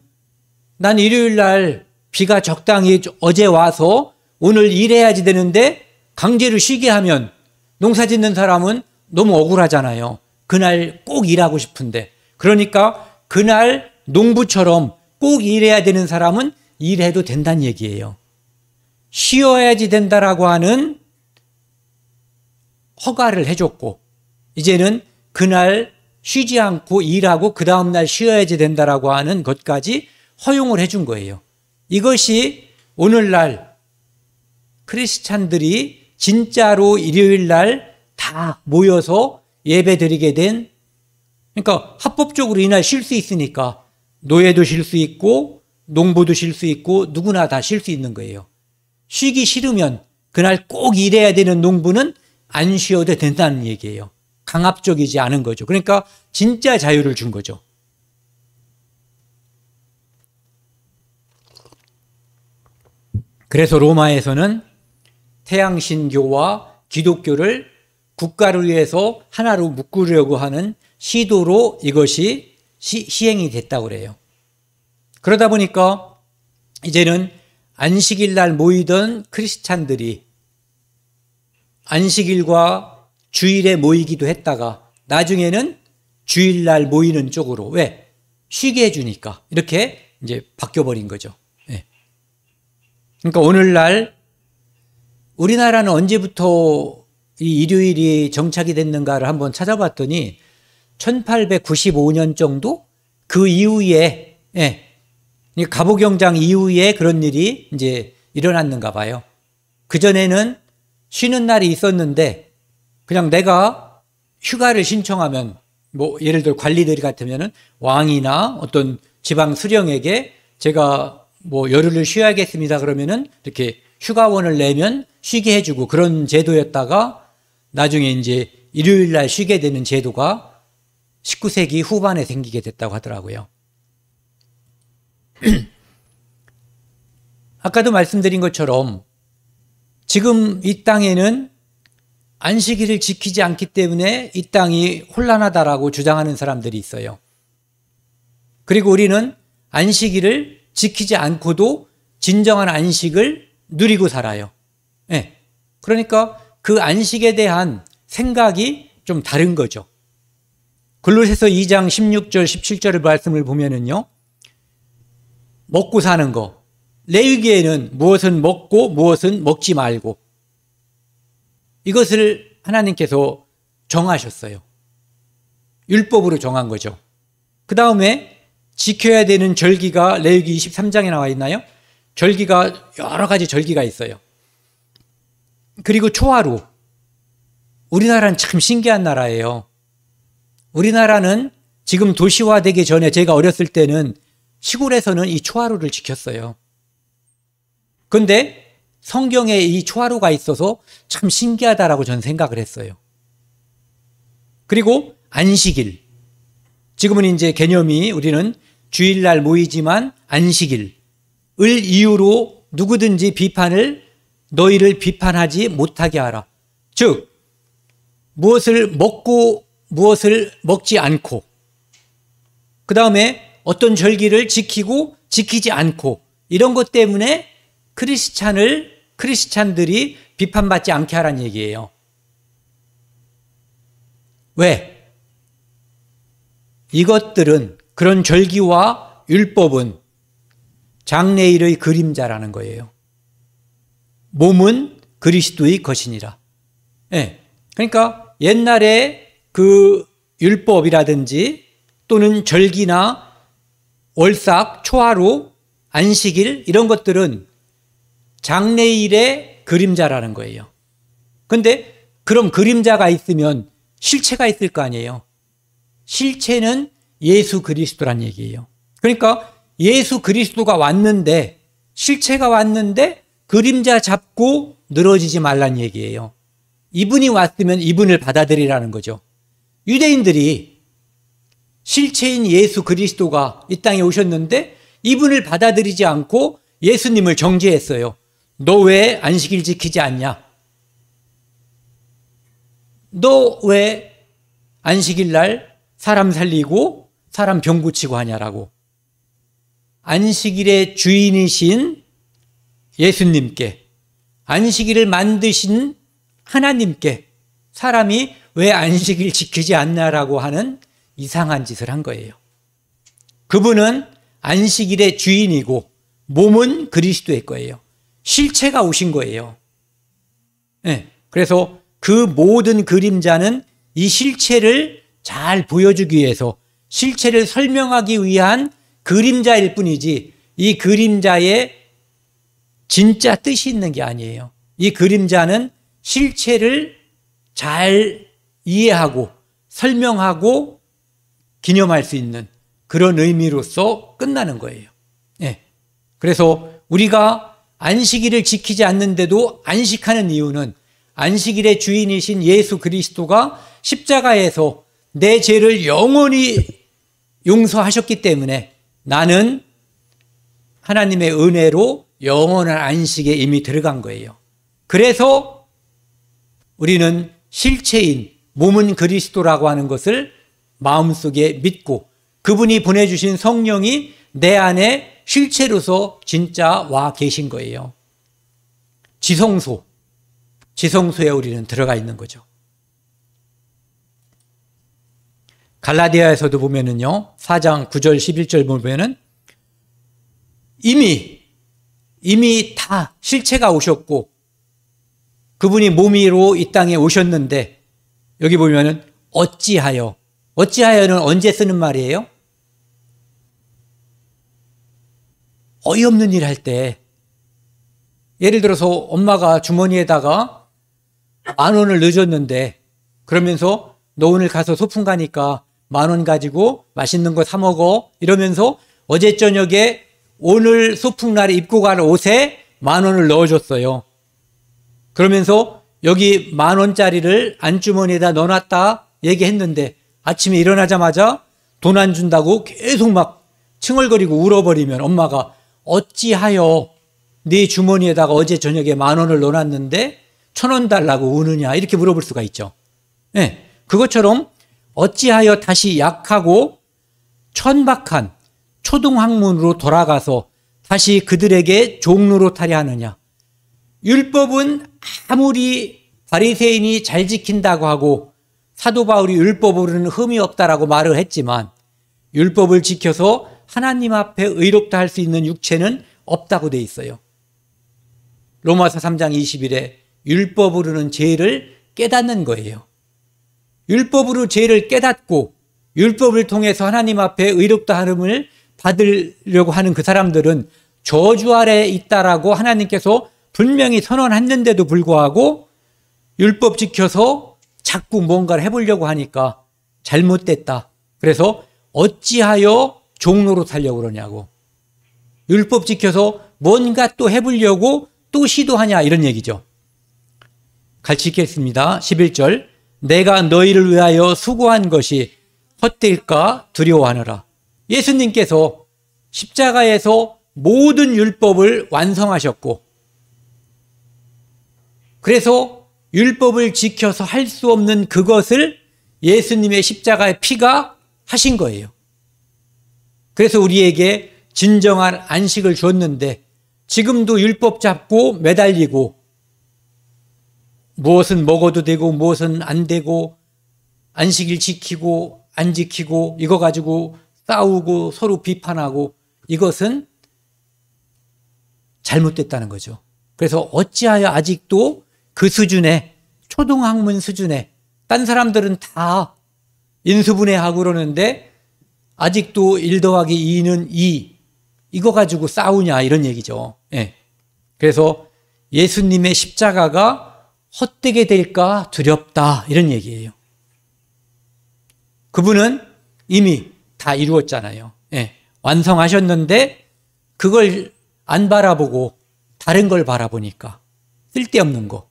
난 일요일 날 비가 적당히 어제 와서 오늘 일해야지 되는데 강제로 쉬게 하면 농사 짓는 사람은 너무 억울하잖아요. 그날 꼭 일하고 싶은데. 그러니까 그날 농부처럼 꼭 일해야 되는 사람은 일해도 된다는 얘기예요. 쉬어야지 된다라고 하는 허가를 해줬고 이제는 그날 쉬지 않고 일하고 그 다음날 쉬어야지 된다라고 하는 것까지 허용을 해준 거예요. 이것이 오늘날 크리스찬들이 진짜로 일요일 날 다 모여서 예배 드리게 된, 그러니까 합법적으로 이날 쉴 수 있으니까 노예도 쉴 수 있고 농부도 쉴 수 있고 누구나 다 쉴 수 있는 거예요. 쉬기 싫으면 그날 꼭 일해야 되는 농부는 안 쉬어도 된다는 얘기예요. 강압적이지 않은 거죠. 그러니까 진짜 자유를 준 거죠. 그래서 로마에서는 태양신교와 기독교를 국가를 위해서 하나로 묶으려고 하는 시도로 이것이 시행이 됐다고 그래요. 그러다 보니까 이제는 안식일 날 모이던 크리스찬들이 안식일과 주일에 모이기도 했다가 나중에는 주일날 모이는 쪽으로, 왜? 쉬게 해주니까 이렇게 이제 바뀌어버린 거죠. 네. 그러니까 오늘날 우리나라는 언제부터 이 일요일이 정착이 됐는가를 한번 찾아봤더니 1895년 정도 그 이후에, 예, 갑오경장 이후에 그런 일이 이제 일어났는가 봐요. 그전에는 쉬는 날이 있었는데 그냥 내가 휴가를 신청하면 뭐 예를 들어 관리들 같으면은 왕이나 어떤 지방 수령에게 제가 뭐 열흘을 쉬어야겠습니다 그러면은 이렇게 휴가원을 내면 쉬게 해주고 그런 제도였다가 나중에 이제 일요일 날 쉬게 되는 제도가 19세기 후반에 생기게 됐다고 하더라고요. 아까도 말씀드린 것처럼 지금 이 땅에는 안식일을 지키지 않기 때문에 이 땅이 혼란하다라고 주장하는 사람들이 있어요. 그리고 우리는 안식일을 지키지 않고도 진정한 안식을 누리고 살아요. 네. 그러니까 그 안식에 대한 생각이 좀 다른 거죠. 골로새서 2장 16절 17절의 말씀을 보면은요. 먹고 사는 거. 레위기에는 무엇은 먹고 무엇은 먹지 말고 이것을 하나님께서 정하셨어요. 율법으로 정한 거죠. 그 다음에 지켜야 되는 절기가 레위기 23장에 나와 있나요? 절기가 여러 가지 절기가 있어요. 그리고 초하루. 우리나라는 참 신기한 나라예요. 우리나라는 지금 도시화되기 전에 제가 어렸을 때는 시골에서는 이 초하루를 지켰어요. 그런데 성경에 이 초하루가 있어서 참 신기하다라고 저는 생각을 했어요. 그리고 안식일. 지금은 이제 개념이 우리는 주일날 모이지만 안식일을 이유로 누구든지 너희를 비판하지 못하게 하라. 즉, 무엇을 먹고 무엇을 먹지 않고, 그 다음에 어떤 절기를 지키고 지키지 않고, 이런 것 때문에 크리스찬들이 비판받지 않게 하라는 얘기예요. 왜? 이것들은, 그런 절기와 율법은 장래일의 그림자라는 거예요. 몸은 그리스도의 것이니라. 예. 그러니까 옛날에 그 율법이라든지 또는 절기나 월삭, 초하루, 안식일 이런 것들은 장래일의 그림자라는 거예요. 그런데 그럼 그림자가 있으면 실체가 있을 거 아니에요. 실체는 예수 그리스도란 얘기예요. 그러니까 예수 그리스도가 왔는데, 실체가 왔는데 그림자 잡고 늘어지지 말란 얘기예요. 이분이 왔으면 이분을 받아들이라는 거죠. 유대인들이 실체인 예수 그리스도가 이 땅에 오셨는데 이분을 받아들이지 않고 예수님을 정죄했어요. 너 왜 안식일 지키지 않냐? 너 왜 안식일 날 사람 살리고 사람 병 고치고 하냐라고. 안식일의 주인이신 예수님께, 안식일을 만드신 하나님께 사람이 왜 안식일 지키지 않냐라고 하는 이상한 짓을 한 거예요. 그분은 안식일의 주인이고 몸은 그리스도의 거예요. 실체가 오신 거예요. 네. 그래서 그 모든 그림자는 이 실체를 잘 보여주기 위해서, 실체를 설명하기 위한 그림자일 뿐이지 이 그림자에 진짜 뜻이 있는 게 아니에요. 이 그림자는 실체를 잘 이해하고 설명하고 기념할 수 있는 그런 의미로서 끝나는 거예요. 네. 그래서 우리가 안식일을 지키지 않는데도 안식하는 이유는 안식일의 주인이신 예수 그리스도가 십자가에서 내 죄를 영원히 용서하셨기 때문에 나는 하나님의 은혜로 영원한 안식에 이미 들어간 거예요. 그래서 우리는 실체인 몸은 그리스도라고 하는 것을 마음속에 믿고 그분이 보내주신 성령이 내 안에 실체로서 진짜 와 계신 거예요. 지성소에 우리는 들어가 있는 거죠. 갈라디아에서도 보면은요, 4장 9절 11절 보면은 이미 다 실체가 오셨고 그분이 몸으로 이 땅에 오셨는데, 여기 보면은 어찌하여는 언제 쓰는 말이에요? 어이없는 일 할 때, 예를 들어서 엄마가 주머니에다가 10,000원을 넣어줬는데, 그러면서 너 오늘 가서 소풍 가니까 10,000원 가지고 맛있는 거 사 먹어 이러면서 어제 저녁에 오늘 소풍날에 입고 갈 옷에 10,000원을 넣어줬어요. 그러면서 여기 10,000원짜리를 안주머니에다 넣어놨다 얘기했는데 아침에 일어나자마자 돈 안 준다고 계속 막 칭얼거리고 울어버리면 엄마가 어찌하여 네 주머니에다가 어제 저녁에 10,000원을 넣어놨는데 1,000원 달라고 우느냐, 이렇게 물어볼 수가 있죠. 네, 그것처럼 어찌하여 다시 약하고 천박한 초등학문으로 돌아가서 다시 그들에게 종로로 타려 하느냐. 율법은 아무리 바리새인이 잘 지킨다고 하고 사도 바울이 율법으로는 흠이 없다라고 말을 했지만 율법을 지켜서 하나님 앞에 의롭다 할 수 있는 육체는 없다고 돼 있어요. 로마서 3장 20일에 율법으로는 죄를 깨닫는 거예요. 율법으로 죄를 깨닫고 율법을 통해서 하나님 앞에 의롭다 함을 받으려고 하는 그 사람들은 저주 아래에 있다라고 하나님께서 분명히 선언했는데도 불구하고 율법 지켜서 자꾸 뭔가를 해보려고 하니까 잘못됐다. 그래서 어찌하여 종로로 살려고 그러냐고. 율법 지켜서 뭔가 또 해보려고 또 시도하냐 이런 얘기죠. 같이 읽겠습니다. 11절. 내가 너희를 위하여 수고한 것이 헛될까 두려워하느라. 예수님께서 십자가에서 모든 율법을 완성하셨고, 그래서 율법을 지켜서 할 수 없는 그것을 예수님의 십자가의 피가 하신 거예요. 그래서 우리에게 진정한 안식을 줬는데, 지금도 율법 잡고 매달리고 무엇은 먹어도 되고 무엇은 안 되고 안식일 지키고 안 지키고 이거 가지고 싸우고 서로 비판하고, 이것은 잘못됐다는 거죠. 그래서 어찌하여 아직도 그 수준에, 초등학문 수준에, 딴 사람들은 다 인수분해하고 그러는데 아직도 1 더하기 2는 2 이거 가지고 싸우냐 이런 얘기죠. 예. 그래서 예수님의 십자가가 헛되게 될까 두렵다 이런 얘기예요. 그분은 이미 다 이루었잖아요. 예. 완성하셨는데 그걸 안 바라보고 다른 걸 바라보니까 쓸데없는 거.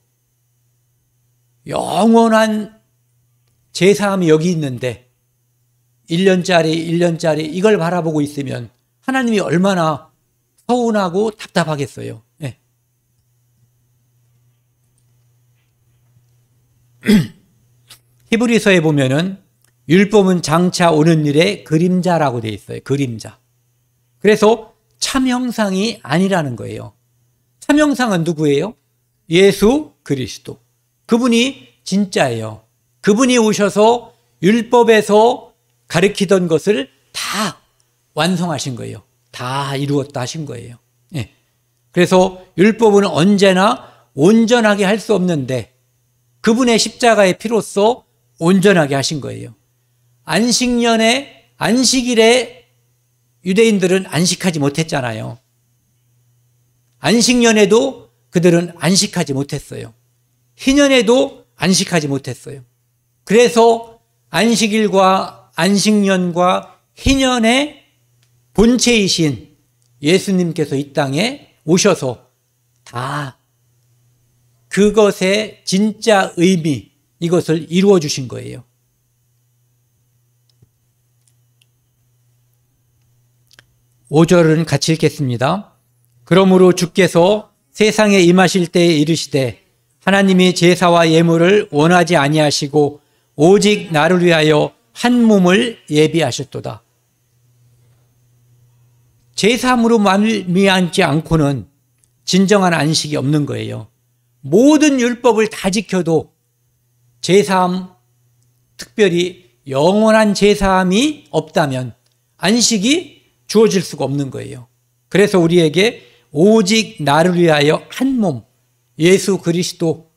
영원한 제사함이 여기 있는데 1년짜리 이걸 바라보고 있으면 하나님이 얼마나 서운하고 답답하겠어요. 네. 히브리서에 보면은 율법은 장차 오는 일의 그림자라고 되어 있어요. 그림자. 그래서 참 형상이 아니라는 거예요. 참 형상은 누구예요? 예수 그리스도. 그분이 진짜예요. 그분이 오셔서 율법에서 가르치던 것을 다 완성하신 거예요. 다 이루었다 하신 거예요. 예. 그래서 율법은 언제나 온전하게 할 수 없는데 그분의 십자가의 피로써 온전하게 하신 거예요. 안식일에 유대인들은 안식하지 못했잖아요. 안식년에도 그들은 안식하지 못했어요. 희년에도 안식하지 못했어요. 그래서 안식일과 안식년과 희년의 본체이신 예수님께서 이 땅에 오셔서 다 그것의 진짜 의미, 이것을 이루어 주신 거예요. (5절은) 같이 읽겠습니다. 그러므로 주께서 세상에 임하실 때에 이르시되 하나님이 제사와 예물을 원하지 아니하시고 오직 나를 위하여 한 몸을 예비하셨도다. 제사함으로 말미암지 않고는 진정한 안식이 없는 거예요. 모든 율법을 다 지켜도 제사함, 특별히 영원한 제사함이 없다면 안식이 주어질 수가 없는 거예요. 그래서 우리에게 오직 나를 위하여 한 몸, 예수 그리스도,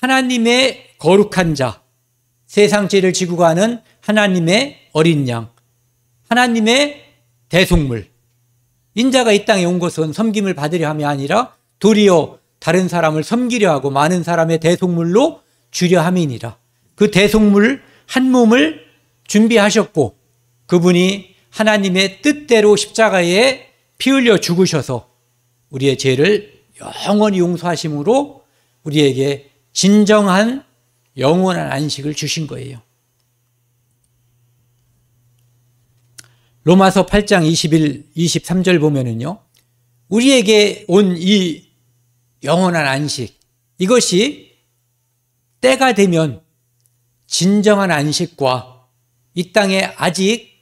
하나님의 거룩한 자, 세상 죄를 지고 가는 하나님의 어린 양, 하나님의 대속물. 인자가 이 땅에 온 것은 섬김을 받으려 함이 아니라 도리어 다른 사람을 섬기려 하고 많은 사람의 대속물로 주려 함이니라. 그 대속물 한 몸을 준비하셨고 그분이 하나님의 뜻대로 십자가에 피 흘려 죽으셔서 우리의 죄를 영원히 용서하심으로 우리에게 진정한 영원한 안식을 주신 거예요. 로마서 8장 21, 23절 보면은요, 우리에게 온 이 영원한 안식, 이것이 때가 되면 진정한 안식과 이 땅에 아직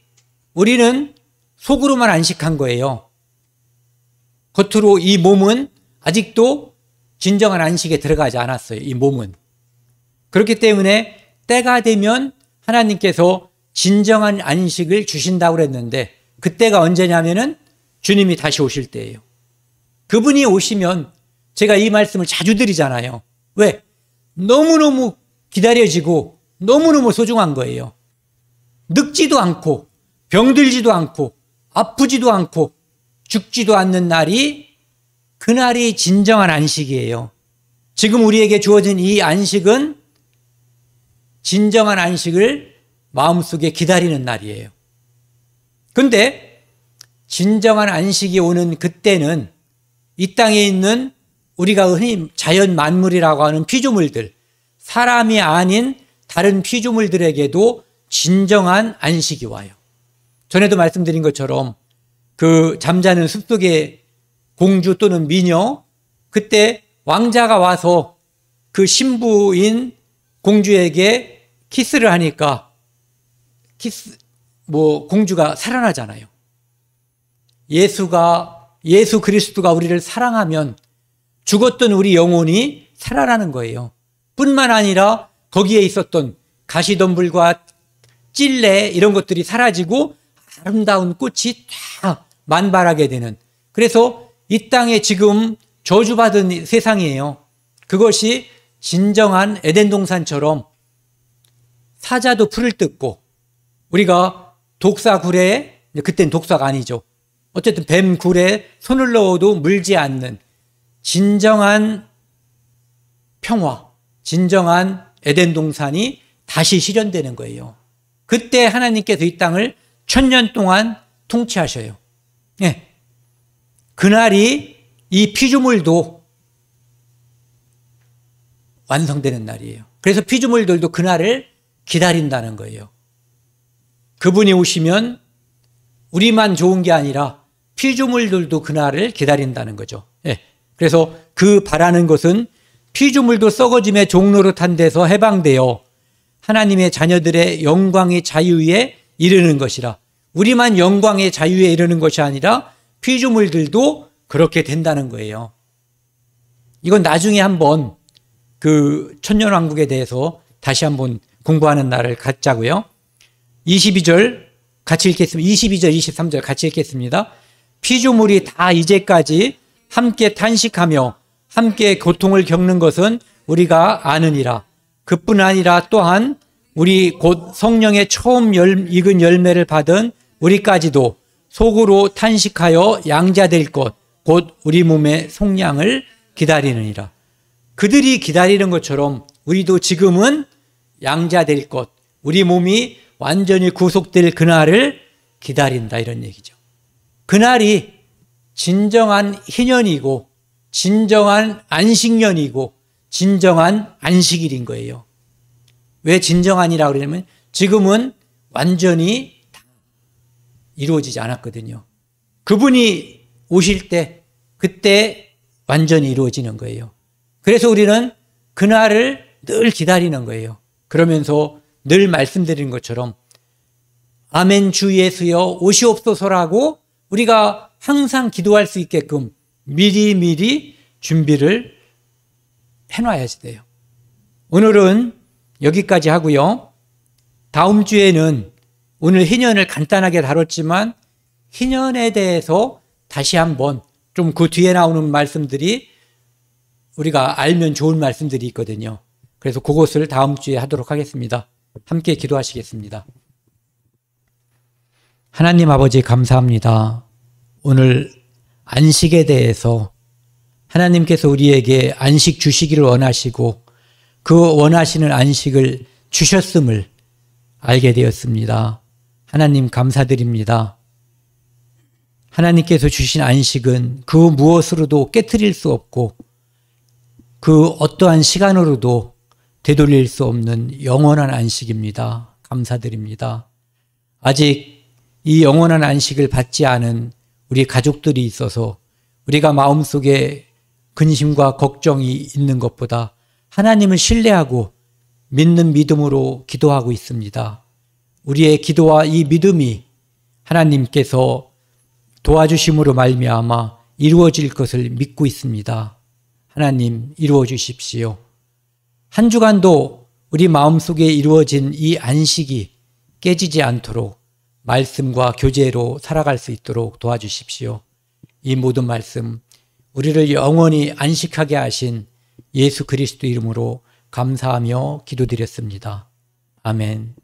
우리는 속으로만 안식한 거예요. 겉으로 이 몸은 아직도 진정한 안식에 들어가지 않았어요. 이 몸은. 그렇기 때문에 때가 되면 하나님께서 진정한 안식을 주신다고 그랬는데 그때가 언제냐면은 주님이 다시 오실 때예요. 그분이 오시면 제가 이 말씀을 자주 드리잖아요. 왜? 너무너무 기다려지고 너무너무 소중한 거예요. 늙지도 않고 병들지도 않고 아프지도 않고 죽지도 않는 날이 그날이 진정한 안식이에요. 지금 우리에게 주어진 이 안식은 진정한 안식을 마음속에 기다리는 날이에요. 근데 진정한 안식이 오는 그때는 이 땅에 있는 우리가 흔히 자연 만물이라고 하는 피조물들, 사람이 아닌 다른 피조물들에게도 진정한 안식이 와요. 전에도 말씀드린 것처럼 그 잠자는 숲속의 공주 또는 미녀, 그때 왕자가 와서 그 신부인 공주에게 키스를 하니까 공주가 살아나잖아요. 예수 그리스도가 우리를 사랑하면 죽었던 우리 영혼이 살아나는 거예요. 뿐만 아니라 거기에 있었던 가시덤불과 찔레 이런 것들이 사라지고 아름다운 꽃이 쫙 만발하게 되는, 그래서 이 땅에 지금 저주받은 세상이에요. 그것이 진정한 에덴 동산처럼 사자도 풀을 뜯고, 우리가 독사굴에, 그땐 독사가 아니죠, 어쨌든 뱀굴에 손을 넣어도 물지 않는 진정한 평화, 진정한 에덴 동산이 다시 실현되는 거예요. 그때 하나님께서 이 땅을 1000년 동안 통치하셔요. 네. 그날이 이 피조물도 완성되는 날이에요. 그래서 피조물들도 그날을 기다린다는 거예요. 그분이 오시면 우리만 좋은 게 아니라 피조물들도 그날을 기다린다는 거죠. 네. 그래서 그 바라는 것은 피조물도 썩어짐의 종로로 탄 데서 해방되어 하나님의 자녀들의 영광의 자유에 이르는 것이라. 우리만 영광의 자유에 이르는 것이 아니라 피조물들도 그렇게 된다는 거예요. 이건 나중에 한번 그 천년왕국에 대해서 다시 한번 공부하는 날을 갖자고요. 22절 같이 읽겠습니다. 22절, 23절 같이 읽겠습니다. 피조물이 다 이제까지 함께 탄식하며 함께 고통을 겪는 것은 우리가 아느니라. 그뿐 아니라 또한 우리 곧 성령의 처음 익은 열매를 받은 우리까지도 속으로 탄식하여 양자될 것, 곧 우리 몸의 속량을 기다리느니라. 그들이 기다리는 것처럼 우리도 지금은 양자될 것, 우리 몸이 완전히 구속될 그날을 기다린다, 이런 얘기죠. 그날이 진정한 희년이고 진정한 안식년이고 진정한 안식일인 거예요. 왜 진정한이라고 그러냐면 지금은 완전히 다 이루어지지 않았거든요. 그분이 오실 때 그때 완전히 이루어지는 거예요. 그래서 우리는 그날을 늘 기다리는 거예요. 그러면서 늘 말씀드린 것처럼 아멘 주 예수여 오시옵소서라고 우리가 항상 기도할 수 있게끔 미리미리 준비를 해놔야 돼요. 오늘은 여기까지 하고요. 다음 주에는 오늘 희년을 간단하게 다뤘지만 희년에 대해서 다시 한번 좀 그 뒤에 나오는 말씀들이 우리가 알면 좋은 말씀들이 있거든요. 그래서 그것을 다음 주에 하도록 하겠습니다. 함께 기도하시겠습니다. 하나님 아버지 감사합니다. 오늘 안식에 대해서 하나님께서 우리에게 안식 주시기를 원하시고 그 원하시는 안식을 주셨음을 알게 되었습니다. 하나님 감사드립니다. 하나님께서 주신 안식은 그 무엇으로도 깨트릴 수 없고 그 어떠한 시간으로도 되돌릴 수 없는 영원한 안식입니다. 감사드립니다. 아직 이 영원한 안식을 받지 않은 우리 가족들이 있어서 우리가 마음속에 근심과 걱정이 있는 것보다 하나님을 신뢰하고 믿는 믿음으로 기도하고 있습니다. 우리의 기도와 이 믿음이 하나님께서 도와주심으로 말미암아 이루어질 것을 믿고 있습니다. 하나님 이루어 주십시오. 한 주간도 우리 마음속에 이루어진 이 안식이 깨지지 않도록 말씀과 교제로 살아갈 수 있도록 도와주십시오. 이 모든 말씀 우리를 영원히 안식하게 하신 예수 그리스도 이름으로 감사하며 기도드렸습니다. 아멘.